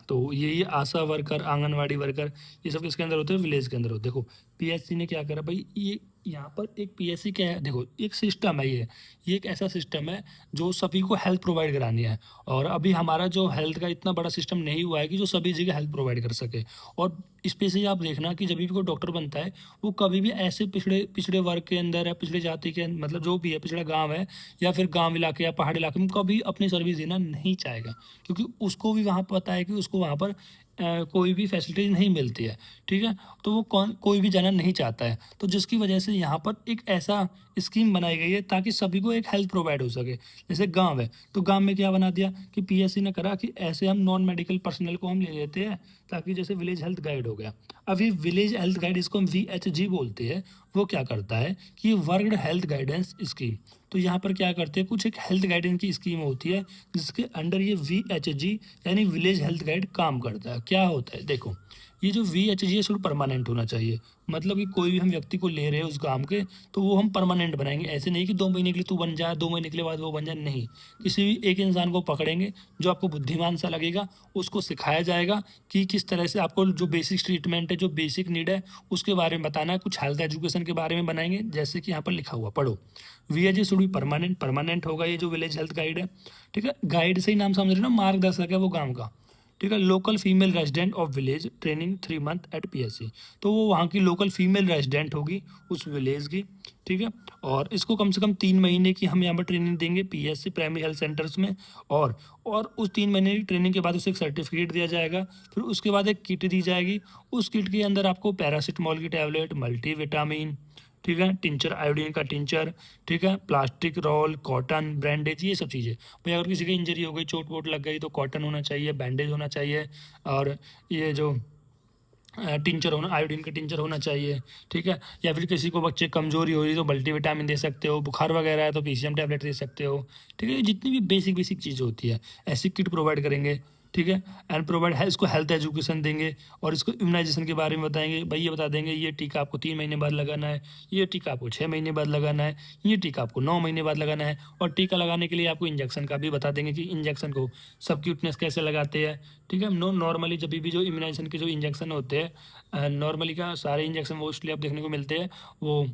A: तो ये आशा वर्कर, आंगनवाड़ी वर्कर, ये सब किसके अंदर होते हैं, विलेज के अंदर होते हैं। देखो PSC ने क्या करा भाई, ये यहाँ पर एक PSC क्या है, देखो एक सिस्टम है, ये एक ऐसा सिस्टम है जो सभी को हेल्थ प्रोवाइड करानी है। और अभी हमारा जो हेल्थ का इतना बड़ा सिस्टम नहीं हुआ है कि जो सभी जगह हेल्थ प्रोवाइड कर सके। और स्पेशली आप देखना कि जब भी कोई डॉक्टर बनता है, वो कभी भी ऐसे पिछड़े पिछड़े वर्ग के अंदर या पिछड़े जाति के मतलब जो भी है, पिछड़ा गाँव है या फिर गाँव इलाके या पहाड़ी इलाके में, कभी अपनी सर्विस देना नहीं चाहेगा, क्योंकि उसको भी वहाँ पता है कि उसको वहाँ पर कोई भी फैसिलिटी नहीं मिलती है। ठीक है, तो वो कोई भी जाना नहीं चाहता है, तो जिसकी वजह से यहाँ पर एक ऐसा स्कीम बनाई गई है ताकि सभी को एक हेल्थ प्रोवाइड हो सके। जैसे गांव है, तो गांव में क्या बना दिया कि PSC ने करा कि ऐसे हम नॉन मेडिकल पर्सनल को हम ले लेते हैं, ताकि जैसे विलेज हेल्थ गाइड हो गया। अब ये विलेज हेल्थ गाइड, इसको हम VHG बोलते हैं, वो क्या करता है कि वर्ल्ड हेल्थ गाइडेंस स्कीम, तो यहाँ पर क्या करते हैं, कुछ एक हेल्थ गाइडेंस की स्कीम होती है जिसके अंडर ये VHG यानी विलेज हेल्थ गाइड काम करता है। क्या होता है, देखो ये जो VHG है शुरू परमानेंट होना चाहिए, मतलब कि कोई भी हम व्यक्ति को ले रहे हैं उस काम के, तो वो हम परमानेंट बनाएंगे। ऐसे नहीं कि 2 महीने के लिए तू बन जाए, 2 महीने के बाद वो बन जाए, नहीं, किसी भी एक इंसान को पकड़ेंगे जो आपको बुद्धिमान सा लगेगा, उसको सिखाया जाएगा कि किस तरह से आपको जो बेसिक ट्रीटमेंट है, जो बेसिक नीड है, उसके बारे में बताना है। कुछ हेल्थ एजुकेशन के बारे में बनाएंगे, जैसे कि यहाँ पर लिखा हुआ पढ़ो, VHG शुड बी परमानेंट होगा ये जो विलेज हेल्थ गाइड है। ठीक है, गाइड से ही नाम समझ रहे हो ना, मार्गदर्शक है वो गाँव का। ठीक है। Local female resident of village training 3 month at PSC, तो वो वहाँ की लोकल फीमेल रेजिडेंट होगी उस विलेज की, ठीक है। और इसको कम से कम 3 महीने की हम यहाँ पर ट्रेनिंग देंगे पीएससी प्राइमरी हेल्थ सेंटर्स में। और उस 3 महीने की ट्रेनिंग के बाद उसे एक सर्टिफिकेट दिया जाएगा। फिर उसके बाद एक किट दी जाएगी, उस किट के अंदर आपको पैरासीटामोल की टैबलेट, मल्टीविटामिन, ठीक है, टिंचर, आयोडीन का टिंचर, ठीक है, प्लास्टिक रोल, कॉटन, बैंडेज, ये सब चीज़ें। भाई अगर किसी की इंजरी हो गई, चोट वोट लग गई, तो कॉटन होना चाहिए, बैंडेज होना चाहिए, और ये जो टिंचर होना, आयोडीन का टिंचर होना चाहिए, ठीक है। या फिर किसी को बच्चे कमजोरी हो रही है तो मल्टीविटामिन दे सकते हो, बुखार वगैरह है तो पीसीएम टैबलेट दे सकते हो, ठीक है। जितनी भी बेसिक बेसिक चीज़ें होती है ऐसी किट प्रोवाइड करेंगे, ठीक है। एंड प्रोवाइड है, इसको हेल्थ एजुकेशन देंगे और इसको इम्यूनाइजेशन के बारे में बताएंगे। भाई ये बता देंगे ये टीका आपको 3 महीने बाद लगाना है, ये टीका आपको 6 महीने बाद लगाना है, ये टीका आपको 9 महीने बाद लगाना है। और टीका लगाने के लिए आपको इंजेक्शन का भी बता देंगे कि इंजेक्शन को सबक्यूटनेस कैसे लगाते हैं, ठीक है। नॉर्मली जब भी जो इम्यूनाइजेशन के जो इंजेक्शन होते हैं, नॉर्मली का सारे इंजेक्शन मोस्टली आप देखने को मिलते हैं वो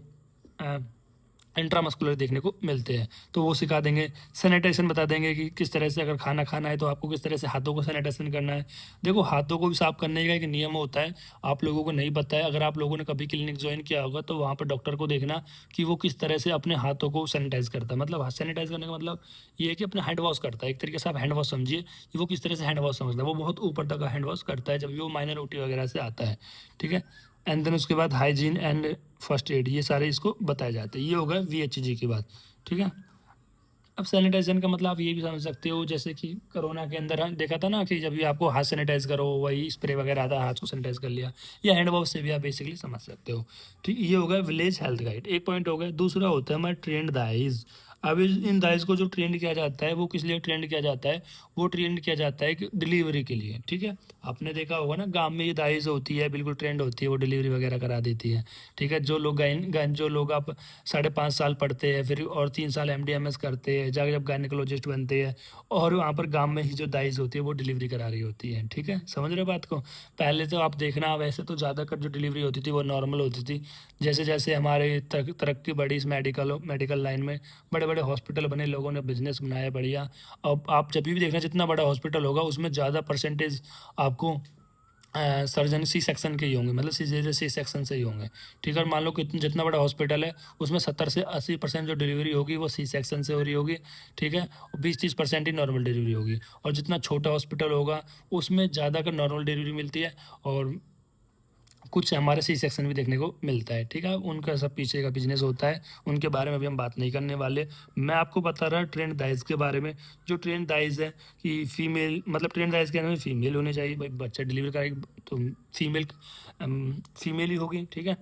A: इंट्रामस्कुलर देखने को मिलते हैं, तो वो सिखा देंगे। सैनिटाइजेशन बता देंगे कि किस तरह से अगर खाना खाना है तो आपको किस तरह से हाथों को सैनिटाइजेशन करना है। देखो हाथों को भी साफ करने का एक नियम होता है, आप लोगों को नहीं पता है। अगर आप लोगों ने कभी क्लिनिक ज्वाइन किया होगा तो वहाँ पर डॉक्टर को देखना कि वो किस तरह से अपने हाथों को सैनिटाइज करता है। मतलब हाथ सैनिटाइज करने का मतलब ये है कि अपना हैंड वॉश करता है, एक तरीके से आप हैंड वॉश समझिए कि वो किस तरह से हैंड वॉश समझता है। वो बहुत ऊपर तक का हैंड वॉश करता है जब भी वो माइनॉरिटी वगैरह से आता है, ठीक है। एंड देन उसके बाद हाइजीन एंड फर्स्ट एड, ये सारे इसको बताए जाते हैं। ये होगा वीएचजी की बात, ठीक है। अब सैनिटाइजेशन का मतलब आप ये भी समझ सकते हो, जैसे कि कोरोना के अंदर देखा था ना कि जब भी आपको हाथ सैनिटाइज करो वही स्प्रे वगैरह आता है, हाथ को सैनिटाइज कर लिया, या हैंड वॉश से भी आप बेसिकली समझ सकते हो, ठीक। ये हो गया विलेज हेल्थ गाइड, एक पॉइंट हो गया। दूसरा होता है हमारा ट्रेंड दाइज। अब इन दाइज को जो ट्रेंड किया जाता है वो किस लिए ट्रेंड किया जाता है, वो ट्रेंड किया जाता है कि डिलीवरी के लिए, ठीक है। आपने देखा होगा ना गांव में ये दाइज होती है, बिल्कुल ट्रेंड होती है, वो डिलीवरी वगैरह करा देती है, ठीक है। जो लोग जो लोग आप 5.5 साल पढ़ते हैं फिर और 3 साल एमडीएमएस करते हैं, जाके जब गायनेकोलॉजिस्ट बनते हैं, और वहाँ पर गांव में ही जो दाइज होती है वो डिलीवरी करा रही होती है, ठीक है। समझ रहे हो बात को। पहले तो आप देखना वैसे तो ज़्यादातर जो डिलीवरी होती थी वो नॉर्मल होती थी। जैसे जैसे हमारे तरक्की बढ़ी इस मेडिकल लाइन में, बड़े बड़े हॉस्पिटल बने, लोगों ने बिजनेस बनाया बढ़िया। अब आप जब भी देखना जितना बड़ा हॉस्पिटल होगा उसमें ज़्यादा परसेंटेज आपको सर्जन सी सेक्शन के ही होंगे, मतलब सी सेक्शन से ही होंगे, ठीक है। और मान लो कि जितना बड़ा हॉस्पिटल है उसमें 70 से 80% जो डिलीवरी होगी वो सी सेक्शन से हो रही होगी, ठीक है। 20-30% ही नॉर्मल डिलीवरी होगी। और जितना छोटा हॉस्पिटल होगा उसमें ज़्यादा का नॉर्मल डिलीवरी मिलती है, और कुछ हमारे सी सेक्शन भी देखने को मिलता है, ठीक है। उनका सब पीछे का बिजनेस होता है, उनके बारे में भी हम बात नहीं करने वाले। मैं आपको बता रहा ट्रेंड दाइज के बारे में। जो ट्रेंड दाइज है कि फीमेल, मतलब ट्रेंड दाइज के अंदर फीमेल होनी चाहिए, भाई बच्चा डिलीवरी करेगी तो फीमेल फीमेल ही होगी, ठीक है।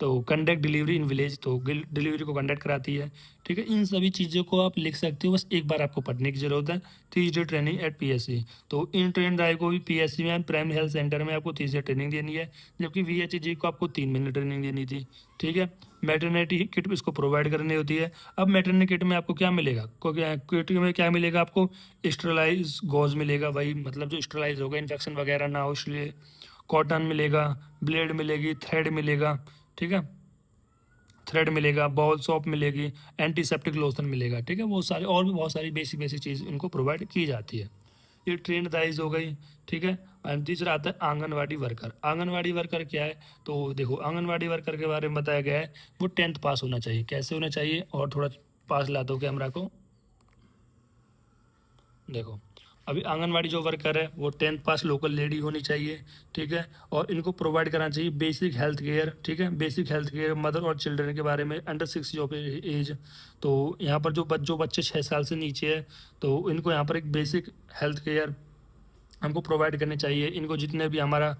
A: तो कंडक्ट डिलीवरी इन विलेज, तो डिलीवरी को कंडक्ट कराती है, ठीक है। इन सभी चीज़ों को आप लिख सकते हो, बस एक बार आपको पढ़ने की ज़रूरत है। 3 डे ट्रेनिंग एट पीएससी, तो इन ट्रेंड दाई को भी पीएससी में प्राइमरी हेल्थ सेंटर में आपको 3 डे ट्रेनिंग देनी है, जबकि वीएचजी को आपको 3 महीने ट्रेनिंग देनी थी, ठीक है। मैटरनिटी किट इसको प्रोवाइड करनी होती है। अब मैटरनिटी किट में आपको क्या मिलेगा, किट में क्या मिलेगा आपको, स्टरलाइज गॉज मिलेगा, भाई मतलब जो स्टरलाइज होगा, इन्फेक्शन वगैरह ना हो इसलिए। कॉटन मिलेगा, ब्लेड मिलेगी, थ्रेड मिलेगा, ठीक है, थ्रेड मिलेगा, बॉल सॉप मिलेगी, एंटीसेप्टिक लोशन मिलेगा, ठीक है। वो सारे और भी बहुत सारी बेसिक बेसिक चीज़ इनको प्रोवाइड की जाती है। ये ट्रेंड दाइज हो गई, ठीक है। और तीसरा आता है आंगनवाड़ी वर्कर। आंगनवाड़ी वर्कर क्या है, तो देखो आंगनवाड़ी वर्कर के बारे में बताया गया है वो 10th पास होना चाहिए। कैसे होना चाहिए, और थोड़ा पास ला दो कैमरा को, देखो अभी आंगनवाड़ी जो वर्कर है वो 10th पास लोकल लेडी होनी चाहिए, ठीक है। और इनको प्रोवाइड करना चाहिए बेसिक हेल्थ केयर, ठीक है। बेसिक हेल्थ केयर मदर और चिल्ड्रन के बारे में अंडर 6 ऑफ एज। तो यहाँ पर जो बच्चे 6 साल से नीचे है तो इनको यहाँ पर एक बेसिक हेल्थ केयर हमको प्रोवाइड करने चाहिए। इनको जितने भी हमारा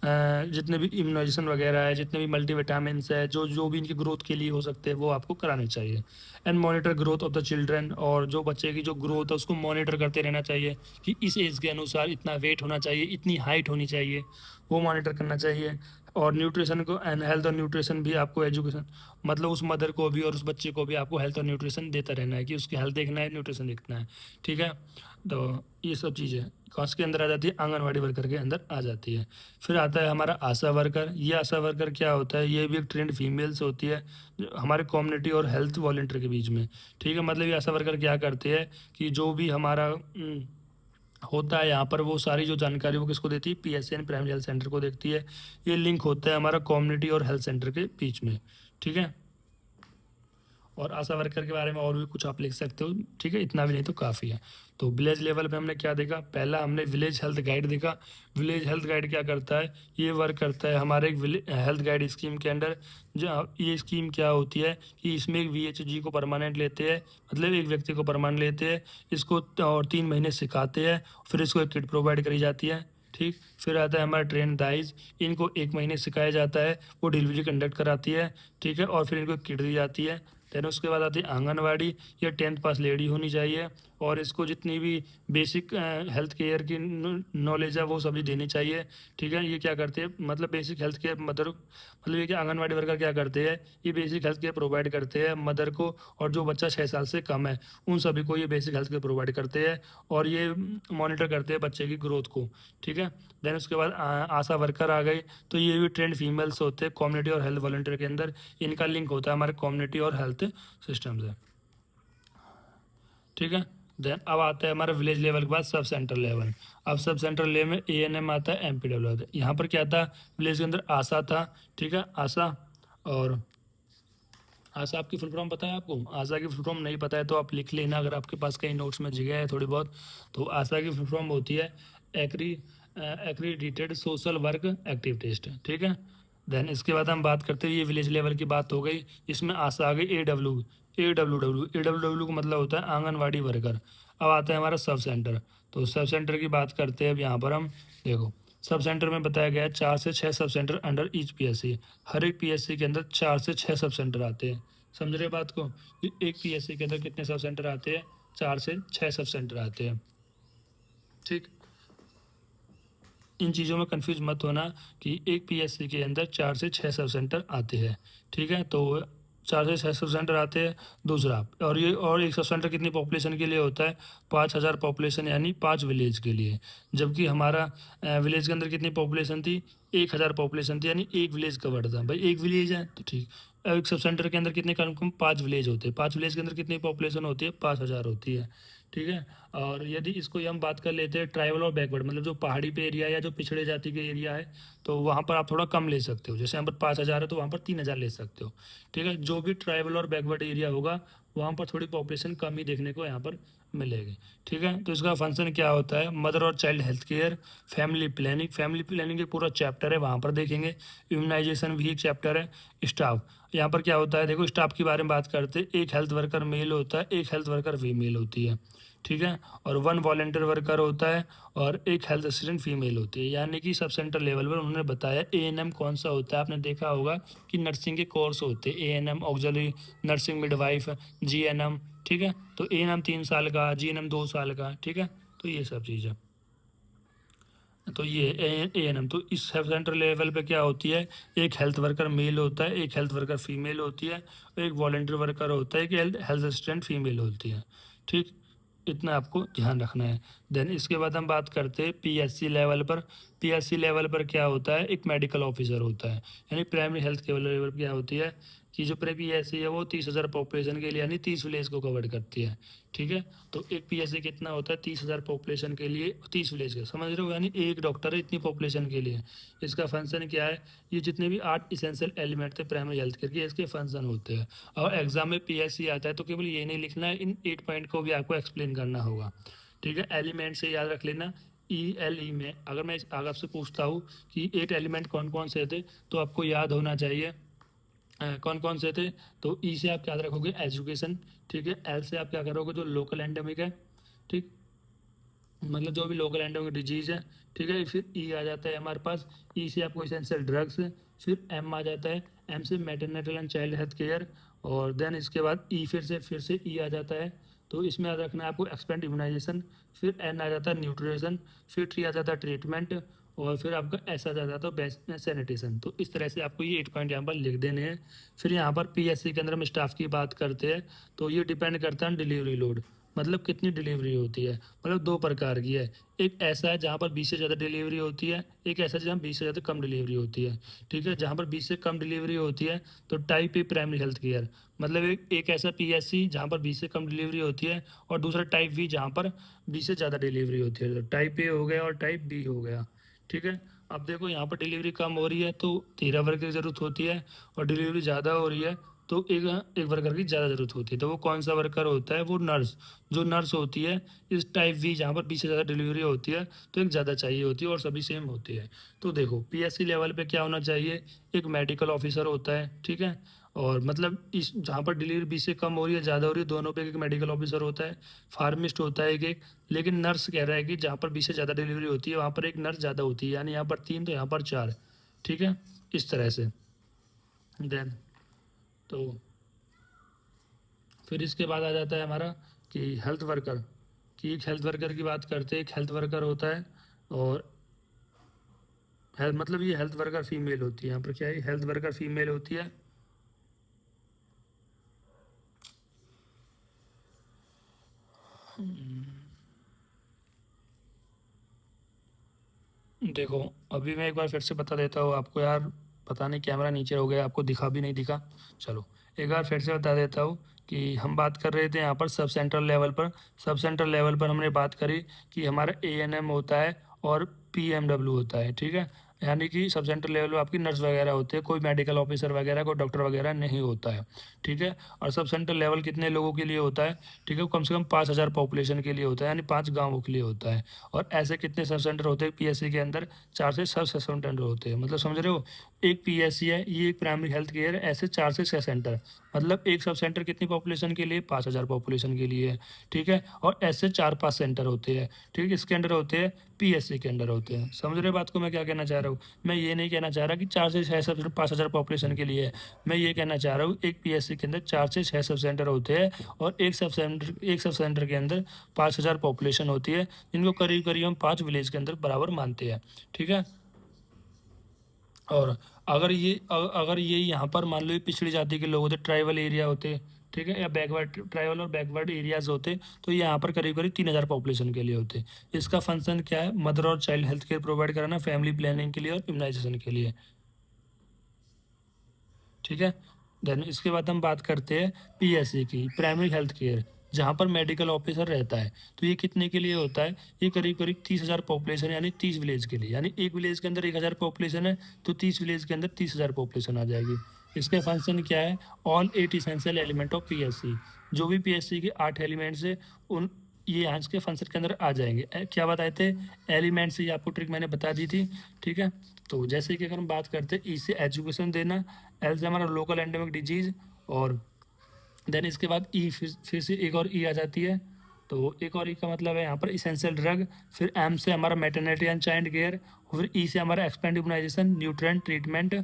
A: जितने भी इम्यूनाइजेशन वगैरह है, जितने भी मल्टीविटामिन्स है, जो जो भी इनकी ग्रोथ के लिए हो सकते हैं वो आपको कराने चाहिए। And monitor growth of the children, और जो बच्चे की जो ग्रोथ है उसको मॉनिटर करते रहना चाहिए कि इस एज के अनुसार इतना वेट होना चाहिए, इतनी हाइट होनी चाहिए, वो मॉनिटर करना चाहिए। और न्यूट्रिशन को एंड हेल्थ और न्यूट्रिशन भी आपको एजुकेशन, मतलब उस मदर को भी और उस बच्चे को भी आपको हेल्थ और न्यूट्रिशन देता रहना है कि उसकी हेल्थ देखना है, न्यूट्रिशन देखना है, ठीक है। तो ये सब चीज़ें कौन के अंदर आ जाती है, आंगनवाड़ी वर्कर के अंदर आ जाती है। फिर आता है हमारा आशा वर्कर। ये आशा वर्कर क्या होता है, ये भी एक ट्रेंड फीमेल्स होती है जो हमारे कम्युनिटी और हेल्थ वॉलंटियर के बीच में, ठीक है। मतलब ये आशा वर्कर क्या करते हैं कि जो भी हमारा होता है यहाँ पर वो सारी जो जानकारी वो किसको देती है, PSN प्राइमरी हेल्थ सेंटर को देखती है। ये लिंक होता है हमारा कम्युनिटी और हेल्थ सेंटर के बीच में, ठीक है। और आशा वर्कर के बारे में और भी कुछ आप लिख सकते हो, ठीक है, इतना भी नहीं तो काफ़ी है। तो विलेज लेवल पे हमने क्या देखा, पहला हमने विलेज हेल्थ गाइड देखा। विलेज हेल्थ गाइड क्या करता है, ये वर्क करता है हमारे एक हेल्थ गाइड स्कीम के अंडर। जो ये स्कीम क्या होती है कि इसमें एक VHG को परमानेंट लेते हैं, मतलब एक व्यक्ति को परमानेंट लेते हैं, इसको और 3 महीने सिखाते हैं, फिर इसको एक किट प्रोवाइड करी जाती है, ठीक। फिर आता है हमारा ट्रेन दाइज, इनको 1 महीने सिखाया जाता है, वो डिलीवरी कंडक्ट कराती है, ठीक है, और फिर इनको किट दी जाती है। देन उसके बाद आती है आंगनवाड़ी, ये 10th पास लेडी होनी चाहिए, और इसको जितनी भी बेसिक हेल्थ केयर की नॉलेज है वो सभी देनी चाहिए, ठीक है। ये क्या करते हैं, मतलब बेसिक हेल्थ केयर मदर, मतलब ये कि आंगनवाड़ी वर्कर क्या करते हैं, ये बेसिक हेल्थ केयर प्रोवाइड करते हैं मदर को, और जो बच्चा 6 साल से कम है उन सभी को ये बेसिक हेल्थ केयर प्रोवाइड करते हैं, और ये मॉनिटर करते हैं बच्चे की ग्रोथ को, ठीक है। देन उसके बाद आशा वर्कर आ गई, तो ये भी ट्रेंड फीमेल्स होते हैं कम्युनिटी और हेल्थ वॉलंटियर के अंदर, इनका लिंक होता है हमारे कम्युनिटी और हेल्थ सिस्टम से, ठीक है। देन अब आता है हमारा विलेज लेवल के बाद सब सेंटर लेवल। अब सब सेंटर लेवल में ANM आता है, MPW आता है। यहाँ पर क्या था, विलेज के अंदर आशा था, ठीक है, आशा। और आशा आपकी फुल फॉर्म पता है आपको, आशा की फुल फॉर्म नहीं पता है तो आप लिख लेना, अगर आपके पास कहीं नोट्स में जगह है थोड़ी बहुत। तो आशा की फुल फॉर्म होती है एक्री एक्रीडिटेड सोशल वर्क एक्टिविस्ट, ठीक है। देन इसके बाद हम बात करते हैं, ये विलेज लेवल की बात हो गई, इसमें आशा आ गई AWW का मतलब होता है आंगनवाड़ी वर्कर। अब आता है हमारा सब सेंटर। तो सब सेंटर की बात करते हैं अब यहाँ पर हम, देखो सब सेंटर में बताया गया है 4 से 6 sub centre under each PSC। हर एक PSC के अंदर 4 से 6 सब सेंटर आते हैं, समझ रहे बात को, कि एक PSC के अंदर कितने सब सेंटर आते हैं, 4 से 6 सब सेंटर आते हैं, ठीक। इन चीज़ों में कंफ्यूज मत होना कि एक PSC के अंदर 4 से 6 सब सेंटर आते हैं, ठीक है। तो 4 से 6 सब सेंटर आते हैं। दूसरा, और ये और एक सब सेंटर कितनी पॉपुलेशन के लिए होता है, 5,000 पॉपुलेशन, यानी 5 विलेज के लिए। जबकि हमारा विलेज के अंदर कितनी पॉपुलेशन थी, 1,000 पॉपुलेशन थी, यानी एक विलेज कवर्ड था। भाई एक विलेज है तो ठीक, एक सब सेंटर के अंदर कितने कम कम 5 विलेज होते हैं, 5 विलेज के अंदर कितनी पॉपुलेशन होती है, 5,000 होती है, ठीक है। और यदि इसको हम बात कर लेते हैं ट्राइबल और बैकवर्ड, मतलब जो पहाड़ी पे एरिया या जो पिछड़े जाति के एरिया है, तो वहाँ पर आप थोड़ा कम ले सकते हो, जैसे यहाँ पर 5,000 है तो वहाँ पर 3,000 ले सकते हो, ठीक है। जो भी ट्राइबल और बैकवर्ड एरिया होगा वहाँ पर थोड़ी पॉपुलेशन कम ही देखने को यहाँ पर मिलेगी, ठीक है। तो इसका फंक्शन क्या होता है, मदर और child health care, family planning के पूरा चैप्टर है वहाँ पर देखेंगे। इम्यूनाइजेशन भी एक चैप्टर है। स्टाफ, यहाँ पर क्या होता है, देखो स्टाफ के बारे में बात करते हैं, एक हेल्थ वर्कर मेल होता है, एक हेल्थ वर्कर फीमेल होती है, ठीक है। और 1 वॉलंटियर वर्कर होता है, और एक हेल्थ असिस्टेंट फीमेल होती है। यानी कि सब सेंटर लेवल पर उन्होंने बताया ANM कौन सा होता है, आपने देखा होगा कि नर्सिंग के कोर्स होते हैं, ANM auxiliary nursing midwife, GNM, ठीक है। तो ANM 3 साल का, GNM 2 साल का, ठीक है। तो ये सब चीज़ है। तो ये ANM, तो इस सब सेंटर लेवल पे क्या होती है, एक हेल्थ वर्कर मेल होता है, एक हेल्थ वर्कर फीमेल होती है, एक वॉलंटियर वर्कर होता है, एक हेल्थ असिस्टेंट फीमेल होती है, ठीक। इतना आपको ध्यान रखना है। देन इसके बाद हम बात करते हैं PSC लेवल पर। PSC लेवल पर क्या होता है, एक मेडिकल ऑफिसर होता है, यानी प्राइमरी हेल्थ केयर लेवल पर क्या होती है कि जो प्री PSC है वो 30,000 पॉपुलेशन के लिए, यानी 30 विलेज को कवर करती है, ठीक है। तो एक PSC कितना होता है, 30,000 पॉपुलेशन के लिए 30 विलेज का, समझ रहे हो, यानी एक डॉक्टर है इतनी पॉपुलेशन के लिए। इसका फंक्शन क्या है, ये जितने भी 8 इसेंशियल एलिमेंट थे प्राइमरी हेल्थ केयर के, इसके फंक्शन होते हैं। और एग्जाम में PSC आता है तो केवल ये नहीं लिखना है, इन 8 पॉइंट को भी आपको एक्सप्लेन करना होगा, ठीक है। एलिमेंट से याद रख लेना, ELE में अगर मैं आगे आपसे पूछता हूँ कि 8 एलिमेंट कौन कौन से थे, तो आपको याद होना चाहिए कौन कौन से थे। तो E से आप याद रखोगे एजुकेशन, ठीक है। L से आप क्या करोगे, जो लोकल एंडेमिक है, ठीक, मतलब जो भी लोकल एंडेमिक डिजीज है, ठीक है। फिर E आ जाता है हमारे पास, E से आपको इसेंशियल ड्रग्स, फिर M आ जाता है, M से मैटरनेटल एंड चाइल्ड हेल्थ केयर, और देन इसके बाद E फिर से E आ जाता है। तो इसमें याद रखना है आपको एक्सपेंड इम्यूनाइजेशन, फिर N आ जाता है न्यूट्रिशन, फिर T आ जाता है ट्रीटमेंट, और फिर आपका ऐसा जाता है बेस्ट सैनिटेशन। तो इस तरह से आपको ये 8 पॉइंट यहाँ पर लिख देने हैं। फिर यहाँ पर PSC के अंदर हम स्टाफ की बात करते हैं, तो ये डिपेंड करता है डिलीवरी लोड। मतलब कितनी डिलीवरी होती है, मतलब दो प्रकार की है। एक ऐसा है जहाँ पर 20 से ज़्यादा डिलीवरी होती है, एक ऐसा है जहाँ 20 से ज़्यादा कम डिलीवरी होती है। ठीक है, जहाँ पर 20 से कम डिलीवरी होती है तो type A primary health care, मतलब एक ऐसा पीएससी जहाँ पर 20 से कम डिलीवरी होती है, और दूसरा टाइप बी जहाँ पर 20 से ज़्यादा डिलीवरी होती है। तो टाइप ए हो गया और टाइप बी हो गया। ठीक है, अब देखो यहाँ पर डिलीवरी कम हो रही है तो 13 वर्कर की ज़रूरत होती है, और डिलीवरी ज़्यादा हो रही है तो एक एक वर्कर की ज़्यादा ज़रूरत होती है। तो वो कौन सा वर्कर होता है, वो नर्स, जो नर्स होती है इस टाइप वी जहाँ पर 20 से ज़्यादा डिलीवरी होती है तो एक ज़्यादा चाहिए होती है, और सभी सेम होती है। तो देखो पीएससी लेवल पे क्या होना चाहिए, एक मेडिकल ऑफिसर होता है। ठीक है, और मतलब इस जहाँ पर डिलीवरी 20 से कम हो रही है ज़्यादा हो रही है, दोनों पे एक मेडिकल ऑफिसर होता है, फार्मिस्ट होता है एक। लेकिन नर्स कह रहा है कि जहाँ पर 20 से ज़्यादा डिलीवरी होती है वहाँ पर एक नर्स ज़्यादा होती है, यानी यहाँ पर 3 तो यहाँ पर 4। ठीक है, इस तरह से। देन तो फिर इसके बाद आ जाता है हमारा कि हेल्थ वर्कर, कि एक हेल्थ वर्कर की बात करते हैं। एक हेल्थ वर्कर होता है, और मतलब ये हेल्थ वर्कर फीमेल होती है। यहाँ पर क्या है, हेल्थ वर्कर फीमेल होती है। देखो अभी मैं एक बार फिर से बता देता हूँ आपको यार, पता नहीं कैमरा नीचे हो गया, आपको दिखा भी नहीं दिखा। चलो एक बार फिर से बता देता हूँ कि हम बात कर रहे थे यहाँ पर सब सेंट्रल लेवल पर। सब सेंट्रल लेवल पर हमने बात करी कि हमारा एएनएम होता है और पीएमडब्ल्यू होता है। ठीक है, यानी कि सब सेंट्रल लेवल पर आपकी नर्स वगैरह होती है, कोई मेडिकल ऑफिसर वगैरह, कोई डॉक्टर वगैरह नहीं होता है। ठीक है, और सब सेंट्रल लेवल कितने लोगों के लिए होता है, ठीक है, कम से कम 5,000 पॉपुलेशन के लिए होता है, यानी 5 गाँवों के लिए होता है। और ऐसे कितने सब सेंटर होते हैं पीएससी के अंदर, 4 से 6 सब सेंटर होते हैं, मतलब समझ रहे हो। एक पीएससी है, ये एक प्राइमरी हेल्थ केयर, ऐसे 4 से 6 सेंटर, मतलब एक सब सेंटर कितनी पॉपुलेशन के लिए, 5,000 पॉपुलेशन के लिए है। ठीक है, और ऐसे 4-5 सेंटर होते हैं। ठीक है, इसके अंडर होते हैं, पीएससी के अंडर होते हैं। समझ रहे हो बात को मैं क्या कहना चाह रहा हूँ। मैं ये नहीं कहना चाह रहा कि 4 से 6 सब 5,000 पॉपुलेशन के लिए है। मैं ये कहना चाह रहा हूँ एक पीएससी के अंदर 4 से 6 सब सेंटर होते हैं, और एक सब सेंटर के अंदर 5,000 पॉपुलेशन होती है, जिनको करीब करीब हम 5 विलेज के अंदर बराबर मानते हैं। ठीक है, और अगर ये यहाँ पर मान लो ये पिछड़ी जाति के लोग होते, ट्राइबल एरिया होते, ठीक है, या बैकवर्ड ट्राइबल और बैकवर्ड एरियाज होते, तो ये यहाँ पर करीब करीब 3,000 पॉपुलेशन के लिए होते। इसका फंक्शन क्या है, मदर और चाइल्ड हेल्थ केयर प्रोवाइड कराना, फैमिली प्लानिंग के लिए और इम्यूनाइजेशन के लिए। ठीक है, देन इसके बाद हम बात करते हैं पीएससी की, प्राइमरी हेल्थ केयर, जहाँ पर मेडिकल ऑफिसर रहता है। तो ये कितने के लिए होता है, ये करीब करीब 30,000 पॉपुलेशन, यानी 30 विलेज के लिए, यानी एक विलेज के अंदर 1,000 पॉपुलेशन है, तो 30 विलेज के अंदर 30,000 पॉपुलेशन आ जाएगी। इसके फंक्शन क्या है, all 8 essential element of PSC, जो भी पीएससी के 8 एलिमेंट्स है उन ये यहाँ के फंक्शन के अंदर आ जाएंगे। क्या बताए थे, एलिमेंट्स, ये आपको ट्रिक मैंने बता दी थी। ठीक है, तो जैसे कि अगर हम बात करते हैं ई से एजुकेशन देना, एल से हमारा लोकल एंडेमिक डिजीज, और देन इसके बाद ई फिर से एक और ई आ जाती है। तो एक और ई का मतलब है यहाँ पर इसेंशियल ड्रग। फिर एम से हमारा मेटर्निटी एंड चाइल्ड केयर, फिर ई से हमारा expand immunisation, nutrient treatment,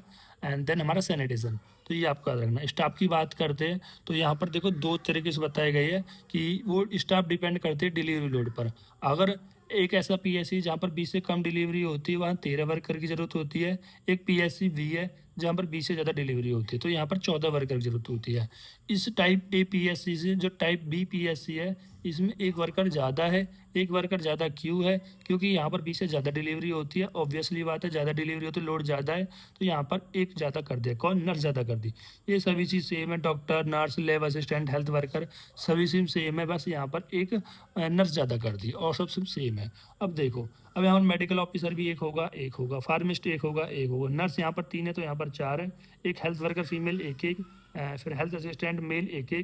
A: and then हमारा सैनिटेशन। तो ये आपको याद रखना। स्टाफ की बात करते हैं तो यहाँ पर देखो दो तरीके से बताई गई है कि वो स्टाफ डिपेंड करते हैं डिलीवरी लोड पर। अगर एक ऐसा पीएससी जहाँ पर 20 से कम डिलीवरी होती है वहाँ 13 वर्कर की ज़रूरत होती है। एक पीएससी वी है जहाँ पर 20 से ज़्यादा डिलीवरी होती है तो यहाँ पर 14 वर्कर की ज़रूरत होती है। इस टाइप ए पीएससी से जो टाइप बी पीएससी है, इसमें एक वर्कर ज़्यादा है। एक वर्कर ज़्यादा क्यों है, क्योंकि यहाँ पर 20 से ज़्यादा डिलीवरी होती है, ऑब्वियसली बात है, ज़्यादा डिलीवरी होती है, लोड ज़्यादा है, तो यहाँ पर एक ज़्यादा कर दिया, कौन, नर्स ज़्यादा कर दी। ये सभी चीज़ सेम है, doctor, nurse, lab assistant, health worker, सभी सेम है, बस यहाँ पर एक नर्स ज़्यादा कर दी, और सब सेम है। अब देखो, अब यहाँ पर मेडिकल ऑफिसर भी एक होगा, फार्मिस्ट एक होगा, नर्स यहाँ पर 3 है तो यहाँ पर 4 है, एक हेल्थ वर्कर फीमेल एक, फिर हेल्थ असिस्टेंट मेल एक,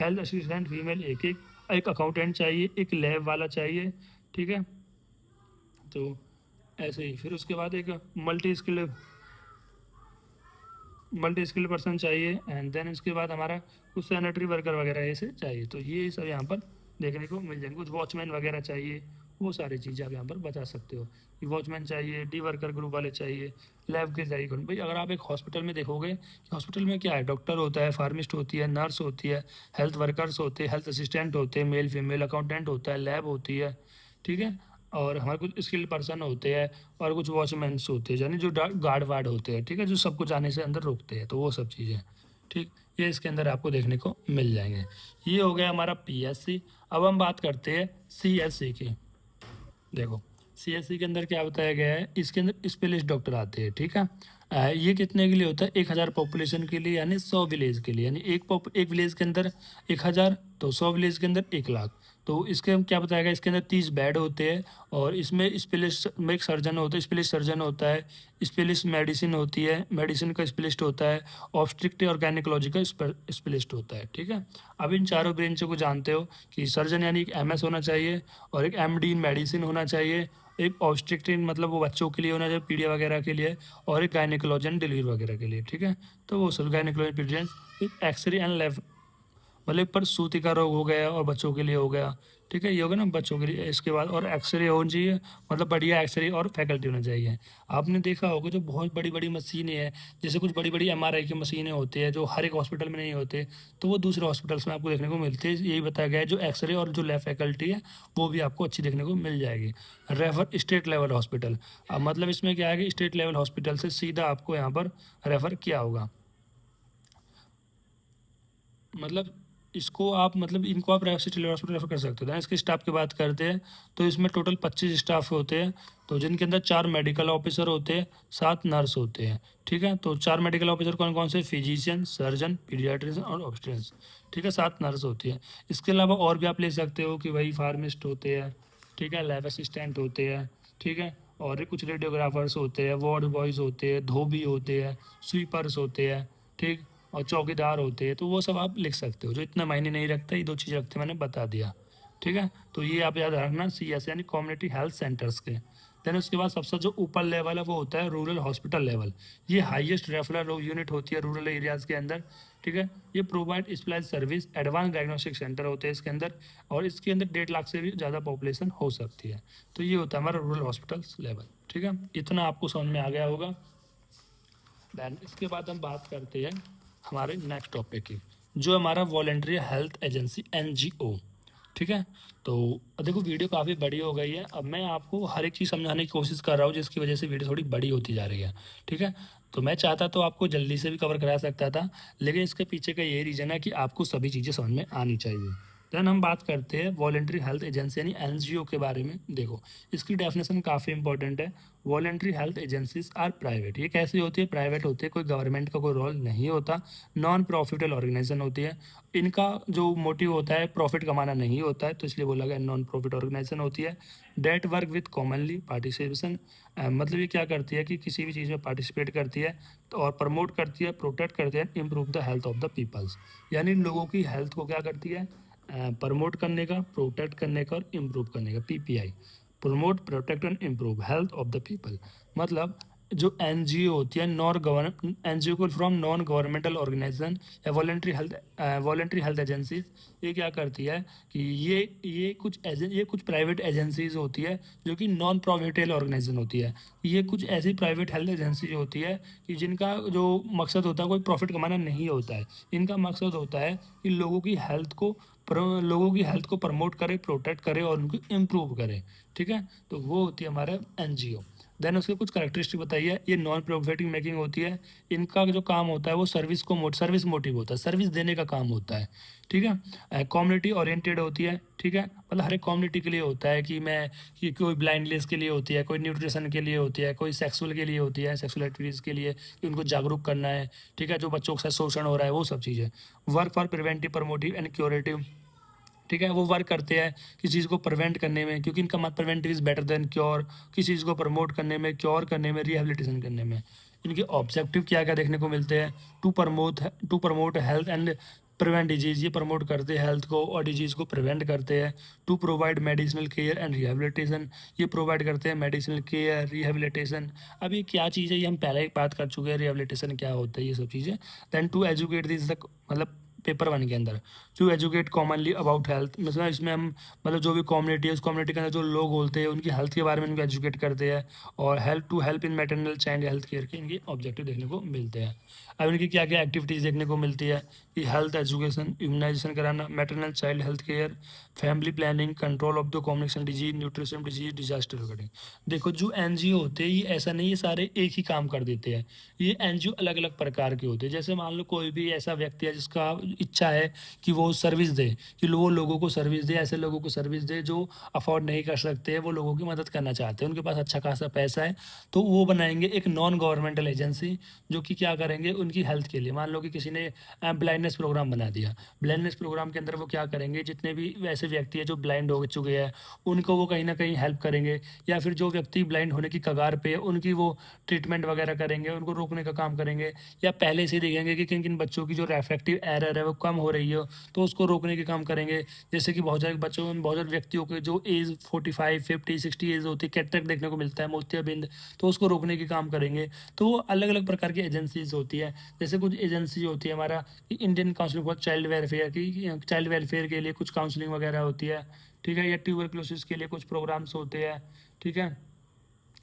A: हेल्थ असिस्टेंट फीमेल एक अकाउंटेंट चाहिए, एक लैब वाला चाहिए। ठीक है, तो ऐसे ही फिर उसके बाद एक मल्टी स्किल्ड पर्सन चाहिए, एंड देन इसके बाद हमारा कुछ सैनिटरी वर्कर वगैरह ऐसे चाहिए। तो ये सब यहाँ पर देखने को मिल जाएंगे। कुछ वॉचमैन वगैरह चाहिए, वो सारी चीज़ें आप यहाँ पर बता सकते हो कि वॉचमैन चाहिए, डी वर्कर ग्रुप वाले चाहिए, लैब के चाहिए। भाई अगर आप एक हॉस्पिटल में देखोगे कि हॉस्पिटल में क्या है, डॉक्टर होता है, फार्मिस्ट होती है, नर्स होती है, हेल्थ वर्कर्स होते हैं, हेल्थ असिस्टेंट होते हैं, मेल फीमेल, अकाउंटेंट होता है, लैब होती है। ठीक है, और हमारे कुछ स्किल्ड पर्सन होते हैं, और कुछ वॉचमैन्स होते हैं, यानी जो गार्ड वार्ड होते हैं। ठीक है, जो सब कुछ आने से अंदर रोकते हैं, तो वो सब चीज़ें। ठीक, ये इसके अंदर आपको देखने को मिल जाएंगे। ये हो गया हमारा पीएससी। अब हम बात करते हैं सीएससी की। देखो सीएससी के अंदर क्या बताया गया है, इसके अंदर स्पेशलिस्ट डॉक्टर आते हैं, ठीक है। ये कितने के लिए होता है, 1000 पॉपुलेशन के लिए, यानी 100 विलेज के लिए, यानी एक विलेज के अंदर 1000, तो 100 विलेज के अंदर 1 लाख। तो इसके क्या बताया गया, इसके अंदर 30 बेड होते हैं, और इसमें स्पेशलिस्ट में एक सर्जन होता है, स्पेशलिस्ट सर्जन होता है, स्पेशलिस्ट मेडिसिन होती है, मेडिसिन का स्पेशलिस्ट होता है, ऑब्स्ट्रिक्टिव और गायनेकोलॉजी का स्पेशलिस्ट होता है, ठीक है। अब इन चारों ब्रांचों को जानते हो कि सर्जन यानी एक एमएस होना चाहिए, और एक एमडी इन मेडिसिन होना चाहिए, एक ऑब्स्ट्रिक्टिव मतलब वो बच्चों के लिए होना चाहिए, पीडिया वगैरह के लिए, और एक गायनेकोलॉजियन डिलीवरी वगैरह के लिए, ठीक है। तो वो सब गायनेकोलॉजियन पीडियन, एक एक्सरे एंड लैब मतलब पर सूती का रोग हो गया और बच्चों के लिए हो गया, ठीक है। ये होगा ना बच्चों के लिए। इसके बाद और एक्सरे होनी चाहिए, मतलब बढ़िया एक्सरे और फैकल्टी होना चाहिए। आपने देखा होगा जो बहुत बड़ी बड़ी मशीनें हैं, जैसे कुछ बड़ी बड़ी एमआरआई की मशीनें होती है जो हर एक हॉस्पिटल में नहीं होते, तो वो दूसरे हॉस्पिटल्स में आपको देखने को मिलते हैं। यही बताया गया है, जो एक्सरे और जो लैब फैकल्टी है वो भी आपको अच्छी देखने को मिल जाएगी। रेफर स्टेट लेवल हॉस्पिटल, अब मतलब इसमें क्या है कि स्टेट लेवल हॉस्पिटल से सीधा आपको यहाँ पर रेफर किया होगा। मतलब इसको आप मतलब इनको आप सिटी लेवल हॉस्पिटल रेफर कर सकते हो। इसके स्टाफ की बात करते हैं तो इसमें टोटल 25 स्टाफ होते हैं, तो जिनके अंदर 4 मेडिकल ऑफिसर होते हैं, 7 नर्स होते हैं, ठीक है। तो 4 मेडिकल ऑफिसर कौन कौन से, फिजिशियन, सर्जन, पीडियाट्रिशियन और ऑब्स्टेट्रिशियन, ठीक है। 7 नर्स होती है। इसके अलावा और भी आप ले सकते हो कि भाई फार्मिस्ट होते हैं, ठीक है, लैब असिस्टेंट होते हैं, ठीक है, और कुछ रेडियोग्राफर्स होते हैं, वार्ड बॉयज़ होते हैं, धोबी होते हैं, स्वीपर्स होते हैं, ठीक, और चौकीदार होते हैं। तो वो सब आप लिख सकते हो, जो इतना मायने नहीं रखता, ये 2 चीज़ रखते मैंने बता दिया, ठीक है। तो ये आप याद रखना, सीएस यानी कम्युनिटी हेल्थ सेंटर्स के। देन उसके बाद सबसे जो ऊपर लेवल है वो होता है रूरल हॉस्पिटल लेवल। ये हाईएस्ट रेफरल यूनिट होती है रूरल एरियाज़ के अंदर, ठीक है। ये provide specialise service, advance diagnostic centre होते हैं इसके अंदर, और इसके अंदर 1.5 लाख से भी ज़्यादा पॉपुलेशन हो सकती है। तो ये होता है हमारा रूरल हॉस्पिटल्स लेवल, ठीक है। इतना आपको समझ में आ गया होगा। दैन इसके बाद हम बात करते हैं हमारे नेक्स्ट टॉपिक की, जो हमारा वॉलेंट्री हेल्थ एजेंसी एनजीओ, ठीक है। तो देखो वीडियो काफ़ी बड़ी हो गई है, अब मैं आपको हर एक चीज़ समझाने की कोशिश कर रहा हूँ, जिसकी वजह से वीडियो थोड़ी बड़ी होती जा रही है, ठीक है। तो मैं चाहता तो आपको जल्दी से भी कवर करा सकता था, लेकिन इसके पीछे का ये रीज़न है कि आपको सभी चीज़ें समझ में आनी चाहिए। देन हम बात करते हैं वॉलेंट्री हेल्थ एजेंसी यानी एनजीओ के बारे में। देखो इसकी डेफिनेशन काफ़ी इंपॉर्टेंट है। Voluntary health agencies are private, ये कैसी होती है, प्राइवेट होती है, कोई गवर्नमेंट का कोई रोल नहीं होता, नॉन प्रॉफिटेबल ऑर्गेनाइजेशन होती है। इनका जो मोटिव होता है प्रॉफिट कमाना नहीं होता है, तो इसलिए बोला गया नॉन प्रॉफिट ऑर्गेनाइजेशन होती है। That work with commonly participation, मतलब ये क्या करती है कि किसी भी चीज़ में पार्टिसिपेट करती है, तो और प्रमोट करती है, प्रोटेक्ट करती है, improve the health of the peoples, यानी लोगों की हेल्थ को क्या करती है, प्रमोट करने का, प्रोटेक्ट करने का और इम्प्रूव करने का, PPI, promote protect and improve health of the people. मतलब जो एनजीओ होती है, नॉन गवर्न एनजीओ को फ्रॉम नॉन गवर्नमेंटल ऑर्गेनाइजेशन या वॉलेंट्री हेल्थ एजेंसीज, ये क्या करती है कि ये कुछ प्राइवेट एजेंसीज होती है जो कि नॉन प्रॉफिटेबल ऑर्गेनाइजेशन होती है। ये कुछ ऐसी प्राइवेट हेल्थ एजेंसी होती है कि जिनका जो मकसद होता है कोई प्रॉफिट कमाना नहीं होता है। इनका मकसद होता है कि लोगों की हेल्थ को प्रमोट करे, प्रोटेक्ट करे और उनको इम्प्रूव करे, ठीक है। तो वो होती है हमारा एनजीओ। देन उसके कुछ करेक्टरिस्टिक बताइए। ये नॉन प्रॉफिटिंग मेकिंग होती है। इनका जो काम होता है वो सर्विस मोटिव होता है, सर्विस देने का काम होता है, ठीक है। कम्युनिटी ओरिएंटेड होती है, ठीक है, मतलब हर एक कम्युनिटी के लिए होता है कि कोई ब्लाइंडनेस के लिए होती है, कोई न्यूट्रिशन के लिए होती है, कोई सेक्सुअल के लिए होती है, सेक्सुअल एक्टिविटीज़ के लिए कि उनको जागरूक करना है, ठीक है, जो बच्चों के साथ शोषण हो रहा है वो सब चीज़ें। Work for preventive, promotive and curative, ठीक है, वो वर्क करते हैं किसी चीज़ को प्रिवेंट करने में, क्योंकि इनका मत preventive is better than cure, किसी चीज़ को प्रमोट करने में, क्योर करने में, रिहेबिलिटेशन करने में। इनके ऑब्जेक्टिव क्या क्या देखने को मिलते हैं, to promote health and prevent disease, ये प्रमोट करते हैं हेल्थ को और डिजीज़ को प्रिवेंट करते हैं। To provide medicinal care and rehabilitation, ये प्रोवाइड करते हैं मेडिसिनल केयर, रिहेबिलिटेशन। अब ये क्या चीज़ है, ये हम पहले ही बात कर चुके हैं, रिहेबिलिटेशन क्या होता है, ये सब चीज़ें। Then to educate this the मतलब पेपर 1 के अंदर, to educate commonly about health, मतलब इसमें हम मतलब जो भी कम्युनिटी है उस कम्युनिटी के अंदर जो लोग होते हैं उनकी हेल्थ के बारे में उनको एजुकेट करते हैं, और help in maternal child health care के इनके ऑब्जेक्टिव देखने को मिलते हैं। अब इनकी क्या क्या एक्टिविटीज़ देखने को मिलती है कि हेल्थ एजुकेशन, इम्यूनाइजेशन कराना, maternal child health care, family planning, control of the combination disease, nutrition disease, disaster recovery. देखो जो एनजीओ होते हैं ये ऐसा नहीं है सारे एक ही काम कर देते हैं, ये एनजीओ अलग अलग प्रकार के होते हैं। जैसे मान लो कोई भी ऐसा व्यक्ति है जिसका इच्छा है कि वो सर्विस दे, कि वो लोगों को सर्विस दे, ऐसे लोगों को सर्विस दे जो अफोर्ड नहीं कर सकते, वो लोगों की मदद करना चाहते हैं, उनके पास अच्छा खासा पैसा है, तो वो बनाएंगे एक नॉन गवर्नमेंटल एजेंसी जो कि क्या करेंगे उनकी हेल्थ के लिए। मान लो कि किसी ने ब्लाइंडनेस प्रोग्राम बना दिया, ब्लाइंडनेस प्रोग्राम के अंदर वो क्या करेंगे, जितने भी ऐसे व्यक्ति है जो ब्लाइंड हो चुके हैं उनको वो कहीं ना कहीं हेल्प करेंगे, या फिर जो व्यक्ति ब्लाइंड होने की कगार पे है उनकी वो ट्रीटमेंट वगैरह करेंगे, उनको रोकने का काम करेंगे, या पहले से ही देखेंगे कि किन किन बच्चों की जो रेफ्रैक्टिव एरर है वो कम हो रही हो तो उसको रोकने के काम करेंगे। जैसे कि बहुत सारे बच्चों में, बहुत सारे व्यक्तियों के जो एज 45 50 60 एज होती है, कैटरेक्ट देखने को मिलता है, मोतियाबिंद, तो उसको रोकने के काम करेंगे। तो वो अलग अलग प्रकार की एजेंसीज होती है। जैसे कुछ एजेंसी होती है हमारा Indian council for child welfare की, चाइल्ड वेलफेयर के लिए कुछ काउंसलिंग वगैरह होती है, ठीक है, या ट्यूबरक्लोसिस के लिए कुछ प्रोग्राम्स होते हैं, ठीक है,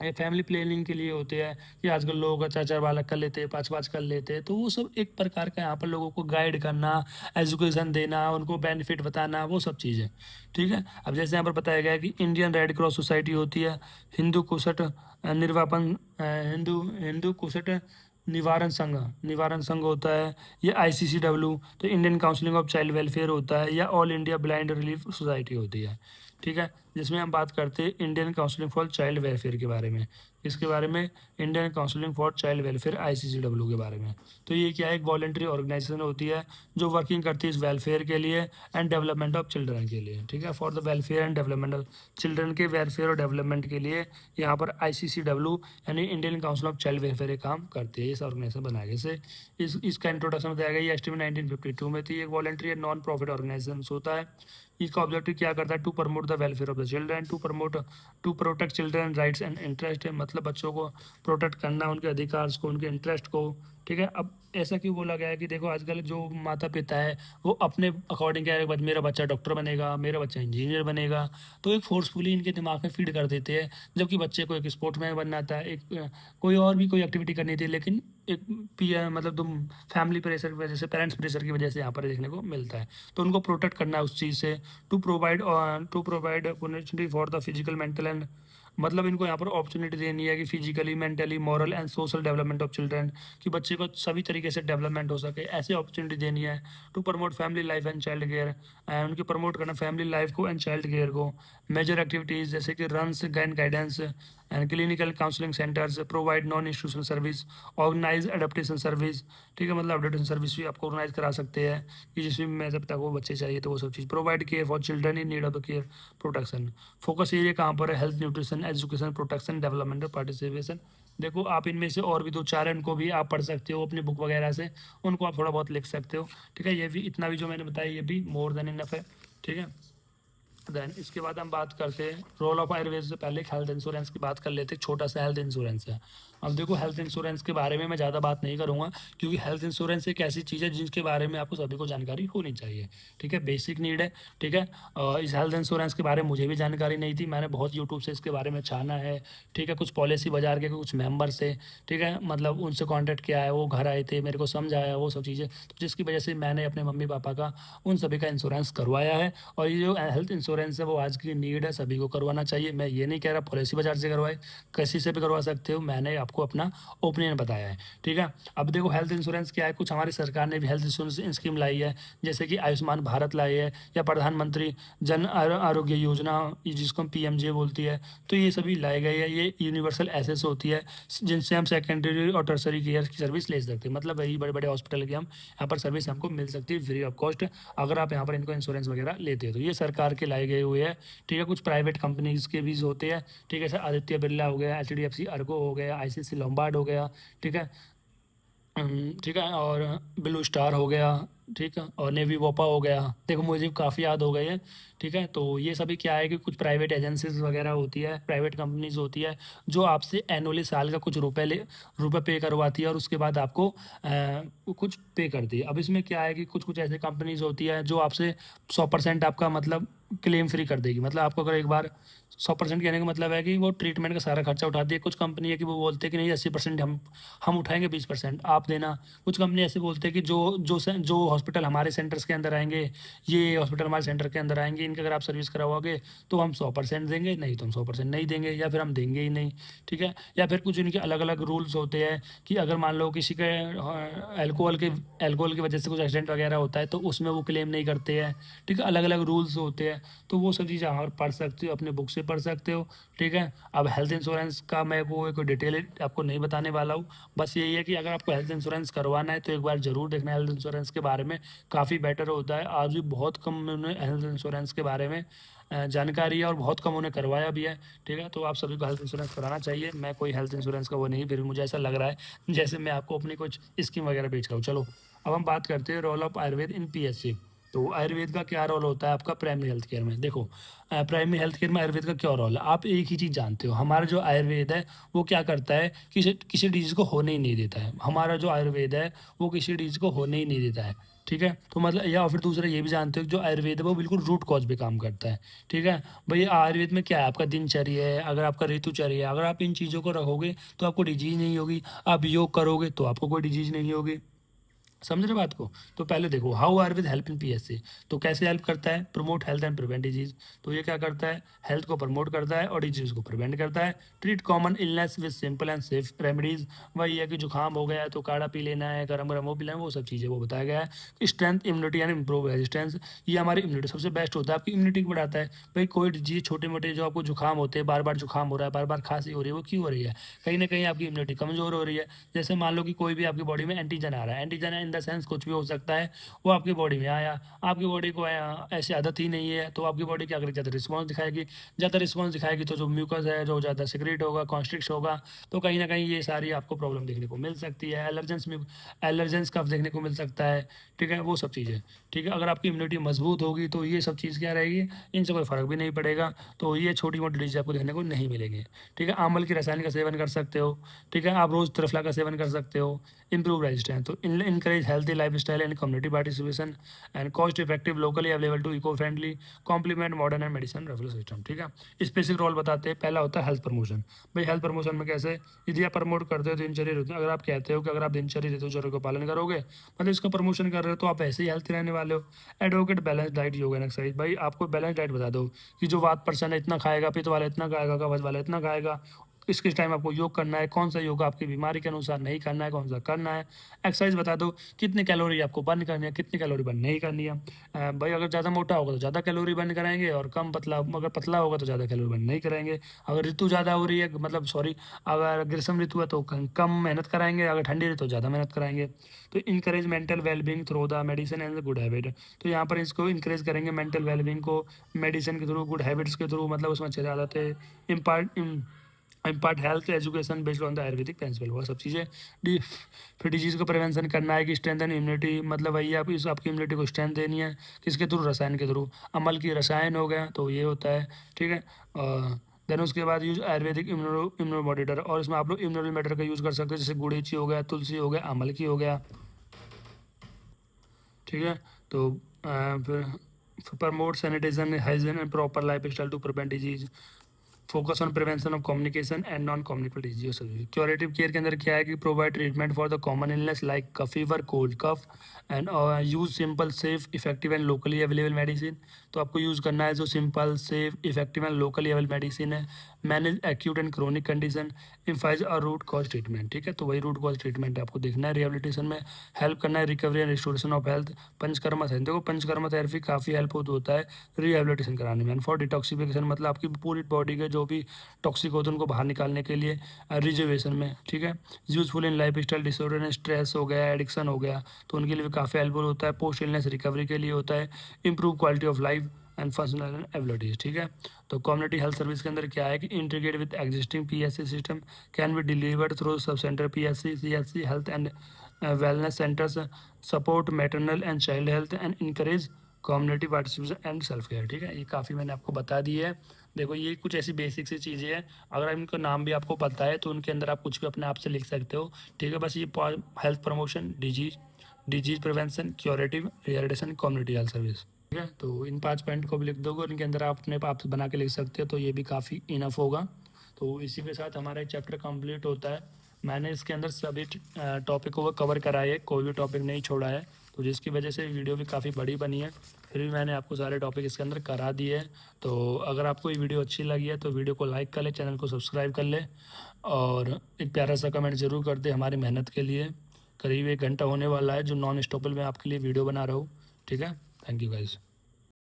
A: ये फैमिली प्लानिंग के लिए होते हैं कि आजकल लोग 4-4 बालक कर लेते हैं, 5-5 कर लेते हैं, तो वो सब एक प्रकार का यहाँ पर लोगों को गाइड करना, एजुकेशन देना, उनको बेनिफिट बताना, वो सब चीज़ें, ठीक है। अब जैसे यहाँ पर बताया गया है कि इंडियन रेड क्रॉस सोसाइटी होती है, हिंदू कुशट निर्वापन हिंदू कुशट निवारण संघ होता है, ये ICCW, तो Indian counselling of child welfare होता है, या all India blind relief society होती है, ठीक है। जिसमें हम बात करते हैं Indian counselling for child welfare के बारे में, इसके बारे में Indian counselling for child welfare ICCW के बारे में। तो ये क्या है, एक वॉलेंट्री ऑर्गेनाइजेशन होती है जो वर्किंग करती है इस वेलफेयर के लिए एंड डेवलपमेंट ऑफ चिल्ड्रन के लिए, ठीक है, for the welfare and development of children के वेलफेयर और डेवलपमेंट के लिए यहाँ पर ICCW यानी Indian council of child welfare काम करती है, इस ऑर्गेनाइजेशन बनाया गया। जैसे इसका इंट्रोडक्शन बताया गया, ये एस्टिमेट 1952 में थी, एक voluntary and non profit organisation होता है। इसका ऑब्जेक्टिव क्या करता है, to promote the welfare of the children, to protect children rights and interest है, मतलब बच्चों को प्रोटेक्ट करना, उनके अधिकार को, उनके इंटरेस्ट को, ठीक है। अब ऐसा क्यों बोला गया है कि देखो आजकल जो माता पिता है वो अपने अकॉर्डिंग क्या है, मेरा बच्चा डॉक्टर बनेगा, मेरा बच्चा इंजीनियर बनेगा, तो एक फोर्सफुली इनके दिमाग में फीड कर देते हैं, जबकि बच्चे को एक स्पोर्ट्समैन बनना था, एक कोई और भी कोई एक्टिविटी करनी थी, लेकिन एक मतलब तुम फैमिली प्रेशर की वजह से, पेरेंट्स प्रेशर की वजह से यहाँ पर देखने को मिलता है। तो उनको प्रोटेक्ट करना है उस चीज़ से, to provide opportunity for the physical mental and, मतलब इनको यहाँ पर अपॉर्चुनिटी देनी है कि physically mentally moral and social development of children, कि बच्चे को सभी तरीके से डेवलपमेंट हो सके, ऐसे अपॉर्चुनिटी देनी है। To promote family life and child care, उनकी प्रमोट करना फैमिली लाइफ को एंड चाइल्ड केयर को। मेजर एक्टिविटीज़ जैसे कि runs and guidance and clinical counselling centres, provide non institutional service, organise adaptation service, ठीक है, मतलब एडेप्टेशन सर्विस भी आपको ऑर्गेनाइज करा सकते हैं कि जिसमें मैं जब तक वो बच्चे चाहिए तो वो सब चीज़। Provide care for children in need of the care protection, focus area कहाँ पर है, health nutrition education protection development participation. देखो आप इनमें से और भी 2-4 उनको भी आप पढ़ सकते हो अपनी बुक वगैरह से, उनको आप थोड़ा बहुत लिख सकते हो, ठीक है। ये भी इतना भी जो मैंने बताया ये भी मोर देन इनफ है, ठीक है। देन इसके बाद हम बात करते हैं रोल ऑफ आयुर्वेद से पहले हेल्थ इंश्योरेंस की बात कर लेते हैं, छोटा सा हेल्थ इंश्योरेंस है। अब देखो हेल्थ इंश्योरेंस के बारे में मैं ज़्यादा बात नहीं करूँगा, क्योंकि हेल्थ इंश्योरेंस एक ऐसी चीज़ है जिसके बारे में आपको सभी को जानकारी होनी चाहिए, ठीक है, बेसिक नीड है, ठीक है। इस हेल्थ इंश्योरेंस के बारे में मुझे भी जानकारी नहीं थी, मैंने बहुत यूट्यूब से इसके बारे में छाना है, ठीक है, कुछ पॉलिसी बाजार के कुछ मेंबर से, ठीक है, मतलब उनसे कॉन्टैक्ट किया है, वो घर आए थे, मेरे को समझाया वो सब चीज़ें, तो जिसकी वजह से मैंने अपने मम्मी पापा का उन सभी का इंश्योरेंस करवाया है। और ये जो हेल्थ इंश्योरेंस है वो आज की नीड है, सभी को करवाना चाहिए। मैं ये नहीं कह रहा पॉलिसी बाजार से करवाए, किसी से भी करवा सकते हो, मैंने आपको अपना ओपिनियन बताया है, ठीक है। अब देखो हेल्थ इंश्योरेंस क्या है, कुछ हमारी सरकार ने भी हेल्थ इंश्योरेंस स्कीम लाई है, जैसे कि आयुष्मान भारत लाई है, या प्रधानमंत्री जन आरोग्य योजना जिसको हम PMJ बोलती है, तो ये सभी लाए गए हैं। ये यूनिवर्सल एसेस होती है जिनसे हम सेकेंडरी और टर्सरी केयर की सर्विस ले सकते हैं, मतलब वही बड़े बड़े हॉस्पिटल की हम यहाँ पर सर्विस हमको मिल सकती है फ्री ऑफ कॉस्ट, अगर आप यहाँ पर इनको इंश्योरेंस वगैरह लेते हो तो। ये सरकार के लाए गए हुए हैं, ठीक है। कुछ प्राइवेट कंपनीज के भी होते हैं, ठीक है, सर आदित्य बिरला हो गया, HDFC अर्गो हो गया, ICC लोम्बार्ड हो गया, ठीक है, ठीक है, और ब्लू स्टार हो गया, ठीक है, और नेवी वोपा हो गया। देखो मुझे काफ़ी याद हो गए हैं। ठीक है, तो ये सभी क्या है कि कुछ प्राइवेट एजेंसीज वगैरह होती है, प्राइवेट कंपनीज होती है, जो आपसे एनुअली साल का कुछ रुपए पे करवाती है और उसके बाद आपको वो कुछ पे करती है। अब इसमें क्या है कि कुछ कुछ ऐसे कंपनीज होती है जो आपसे 100% आपका मतलब क्लेम फ्री कर देगी। मतलब आपको अगर एक बार 100% कहने का मतलब है कि वो ट्रीटमेंट का सारा खर्चा उठाती है। कुछ कंपनी है कि वो बोलते हैं कि नहीं 80% हम उठाएंगे, 20% आप देना। कुछ कंपनी ऐसे बोलते हैं कि जो हॉस्पिटल हमारे सेंटर्स के अंदर आएंगे, ये हॉस्पिटल हमारे सेंटर के अंदर आएंगे, इनके अगर आप सर्विस करवाओगे तो हम 100% देंगे, नहीं तो हम 100% नहीं देंगे, या फिर हम देंगे ही नहीं। ठीक है, या फिर कुछ इनके अलग अलग रूल्स होते हैं कि अगर मान लो किसी के अल्कोहल की वजह से कुछ एक्सीडेंट वगैरह होता है तो उसमें वो क्लेम नहीं करते हैं। ठीक है, अलग अलग रूल्स होते हैं। तो वो सब चीज़ें आप पढ़ सकते हो, अपने बुक से पढ़ सकते हो। ठीक है, अब हेल्थ इंश्योरेंस का मैं वो कोई डिटेल आपको नहीं बताने वाला हूँ। बस यही है कि अगर आपको हेल्थ इंश्योरेंस करवाना है तो एक बार ज़रूर देखना हेल्थ इंश्योरेंस के बारे में। काफ़ी बेटर होता है। आज भी बहुत कम उन्होंने हेल्थ इंश्योरेंस के बारे में जानकारी है, और बहुत कम उन्हें करवाया भी है। ठीक है, तो आप सभी को हेल्थ इंश्योरेंस कराना चाहिए। मैं कोई हेल्थ इंश्योरेंस का वो नहीं, फिर भी मुझे ऐसा लग रहा है जैसे मैं आपको अपनी कुछ स्कीम वगैरह बेच रहा हूँ। चलो, अब हम बात करते हैं role of Ayurveda in PHC. तो आयुर्वेद का क्या रोल होता है आपका प्राइमरी हेल्थ केयर में? देखो, प्राइमरी हेल्थ केयर में आयुर्वेद का क्या रोल है, आप एक ही चीज़ जानते हो। हमारा जो आयुर्वेद है वो क्या करता है, किसी किसी डिजीज़ को होने ही नहीं देता है। हमारा जो आयुर्वेद है वो किसी डिजीज़ को होने ही नहीं देता है। ठीक है, तो मतलब, या फिर दूसरा ये भी जानते हो कि जो आयुर्वेद है वो बिल्कुल रूट कॉज पे काम करता है। ठीक है, भाई आयुर्वेद में क्या है, आपका दिनचर्या है, अगर आपका ऋतुचर्या है, अगर आप इन चीज़ों को रखोगे तो आपको डिजीज़ नहीं होगी। आप योग करोगे तो आपको कोई डिजीज़ नहीं होगी। समझ रहे बात को? तो पहले देखो, how Ayurveda help in PSC. तो कैसे हेल्प करता है? Promote health and prevent disease. तो ये क्या करता है? हेल्थ को प्रमोट करता है और डिजीज को प्रिवेंट करता है। Treat common illness with simple and safe remedies. वही है कि जुकाम हो गया है तो काढ़ा पी लेना है, गरम गरम वो पी लेना है, वो सब चीज़ें वो बताया गया है। Strength immunity and improve resistance. ये हमारी इम्यूनिटी सबसे बेस्ट होता है, आपकी इम्यूनिटी को बढ़ाता है। भाई कोई डिजीज छोटे मोटे जो आपको जुकाम होते हैं, बार बार जुकाम हो रहा है, बार बार खांसी हो रही है, वो क्यों हो रही है? कहीं ना कहीं आपकी इम्यूनिटी कमजोर हो रही है। जैसे मान लो कि कोई भी आपकी बॉडी में एंटीजन आ रहा है, एंटीजन इन द सेंस कुछ भी हो सकता है, वो आपकी बॉडी में आया, आपकी बॉडी को ऐसी आदत ही नहीं है, तो आपकी बॉडी क्या करेगी? ज़्यादा रिस्पॉन्स दिखाएगी। ज़्यादा रिस्पॉन्स दिखाएगी तो जो म्यूकस है जो ज़्यादा सिक्रेट होगा, कॉन्स्ट्रिक्ट होगा, तो कहीं ना कहीं ये सारी आपको प्रॉब्लम देखने को मिल सकती है। एलर्जेंस कफ देखने को मिल सकता है। ठीक है, वो सब चीज़ें। ठीक है, अगर आपकी इम्यूनिटी मजबूत होगी तो ये सब चीज़ क्या रहेगी, इनसे कोई फ़र्क भी नहीं पड़ेगा। तो ये छोटी मोटी डिजीज आपको देखने को नहीं मिलेंगे। ठीक है, आमल की रसायन का सेवन कर सकते हो। ठीक है, आप रोज़ त्रिफला का सेवन कर सकते हो। improve resistance, तो encourage healthy lifestyle and community participation, and cost effective locally available to eco friendly complement modern and medicine referral system। ठीक है, स्पेसिफिक रोल बताते हैं। पहला होता है हेल्थ प्रमोशन। भाई हेल्थ प्रमोशन में कैसे, यदि आप प्रमोट करते हो दिनचर्या ऋतु, अगर आप कहते हो कि अगर आप दिनचर्या ऋतुचर्या का पालन करोगे, मतलब इसका प्रमोशन कर रहे हो, तो आप ऐसे ही हेल्थी रहने वाले हो। Advocate balance diet yoga and exercise. भाई आपको बैलेंस डाइट बता दो कि जो वात पर्सन है इतना खाएगा, पित्त वाला इतना खाएगा, कब्ज वाला इतना खाएगा, किस किस टाइम आपको योग करना है, कौन सा योग आपकी बीमारी के अनुसार नहीं करना है, कौन सा करना है। एक्सरसाइज बता दो, कितनी कैलोरी आपको बर्न करनी है, कितनी कैलोरी बर्न नहीं करनी है। भाई अगर ज़्यादा मोटा होगा तो ज़्यादा कैलोरी बर्न कराएंगे, और कम पतला, अगर पतला होगा तो ज़्यादा कैलोरी बर्न नहीं कराएंगे। अगर ऋतु ज़्यादा हो रही है, मतलब सॉरी, अगर ग्रीष्म ऋतु है तो कम मेहनत कराएंगे, अगर ठंडी ऋतु ज़्यादा मेहनत कराएंगे। तो encourage mental wellbeing through the medicine and good habit. तो यहाँ पर इसको इंकरेज करेंगे मेंटल वेलबींग को मेडिसिन के थ्रू, गुड हैबिट्स के थ्रू, मतलब उसमें अच्छी आदतें impart impart health education based on the Ayurvedic principle, वो सब चीज़ें। डी फिर डिजीज़ को प्रिवेंशन करना है कि स्ट्रेंथ एंड इम्यूनिटी, मतलब वही आप इस आपकी इम्यूनिटी को स्ट्रेंथ देनी है, किसके थ्रू? रसायन के थ्रू। अमल की रसायन हो गया तो ये होता है। ठीक है, देन उसके बाद यूज आयुर्वेदिक इम्यूनो मॉडिटर, और इसमें आप लोग इम्यूनो मॉडिटर का यूज़ कर सकते हैं, जैसे गुड़ीची हो गया, तुलसी हो गया, अमल की हो गया। ठीक है, तो फिर promote sanitation hygiene and proper life style to prevent disease. Focus on prevention of communication and non communicable disease. Curative care के अंदर क्या है कि provide treatment for the common illness like fever, cold, cough, and use simple, safe, effective and locally available medicine. तो आपको use करना है जो simple, safe, effective and locally available medicine है। Manage acute and chronic condition, emphasise और root cause treatment. ठीक है, तो वही रूट कॉज ट्रीटमेंट आपको देखना है। रिहेबिलिटेशन में हेल्प करना है, recovery and restoration of health. Panchakarma therapy, देखो पंचकर्मा थेरेपी काफ़ी हेल्पफुल होता है रिहेबिलिटेशन कराने में। एंड फॉर डिटॉक्सिफिकेशन, मतलब आपकी पूरी बॉडी के जो भी टॉक्सिक होते हैं उनको बाहर निकालने के लिए, रिजर्वेशन में। ठीक है, useful in life style disorder and stress हो गया, एडिक्शन हो गया, तो उनके लिए भी काफ़ी हेल्पफुल होता है। पोस्ट इलनेस रिकवरी के लिए होता है। Improve quality of life and functional abilities. ठीक है, तो कम्युनिटी हेल्थ सर्विस के अंदर क्या है कि integrate with existing PSC system, can be delivered through sub centre PSC, CHC health and wellness centres, support maternal and child health and encourage community participation and self care. ठीक है, ये काफ़ी मैंने आपको बता दी है। देखो ये कुछ ऐसी बेसिक सी चीज़ें हैं, अगर इनका नाम भी आपको पता है तो उनके अंदर आप कुछ भी अपने आप से लिख सकते हो। ठीक है, बस ये health promotion, disease prevention, curative, rehabilitation, community health service. ठीक है, तो इन 5 पॉइंट को भी लिख दोगे और इनके अंदर आप अपने आप से बना के लिख सकते हो, तो ये भी काफ़ी इनफ होगा। तो इसी के साथ हमारा एक चैप्टर कंप्लीट होता है। मैंने इसके अंदर सभी टॉपिकों को कवर कराया है, कोई भी टॉपिक नहीं छोड़ा है, तो जिसकी वजह से वीडियो भी काफ़ी बड़ी बनी है। फिर भी मैंने आपको सारे टॉपिक इसके अंदर करा दिए हैं। तो अगर आपको ये वीडियो अच्छी लगी है तो वीडियो को लाइक कर ले, चैनल को सब्सक्राइब कर ले और एक प्यारा सा कमेंट ज़रूर कर दे हमारी मेहनत के लिए। करीब 1 घंटा होने वाला है जो नॉन स्टॉपेबल मैं आपके लिए वीडियो बना रहा हूँ। ठीक है, थैंक यू गाइज़।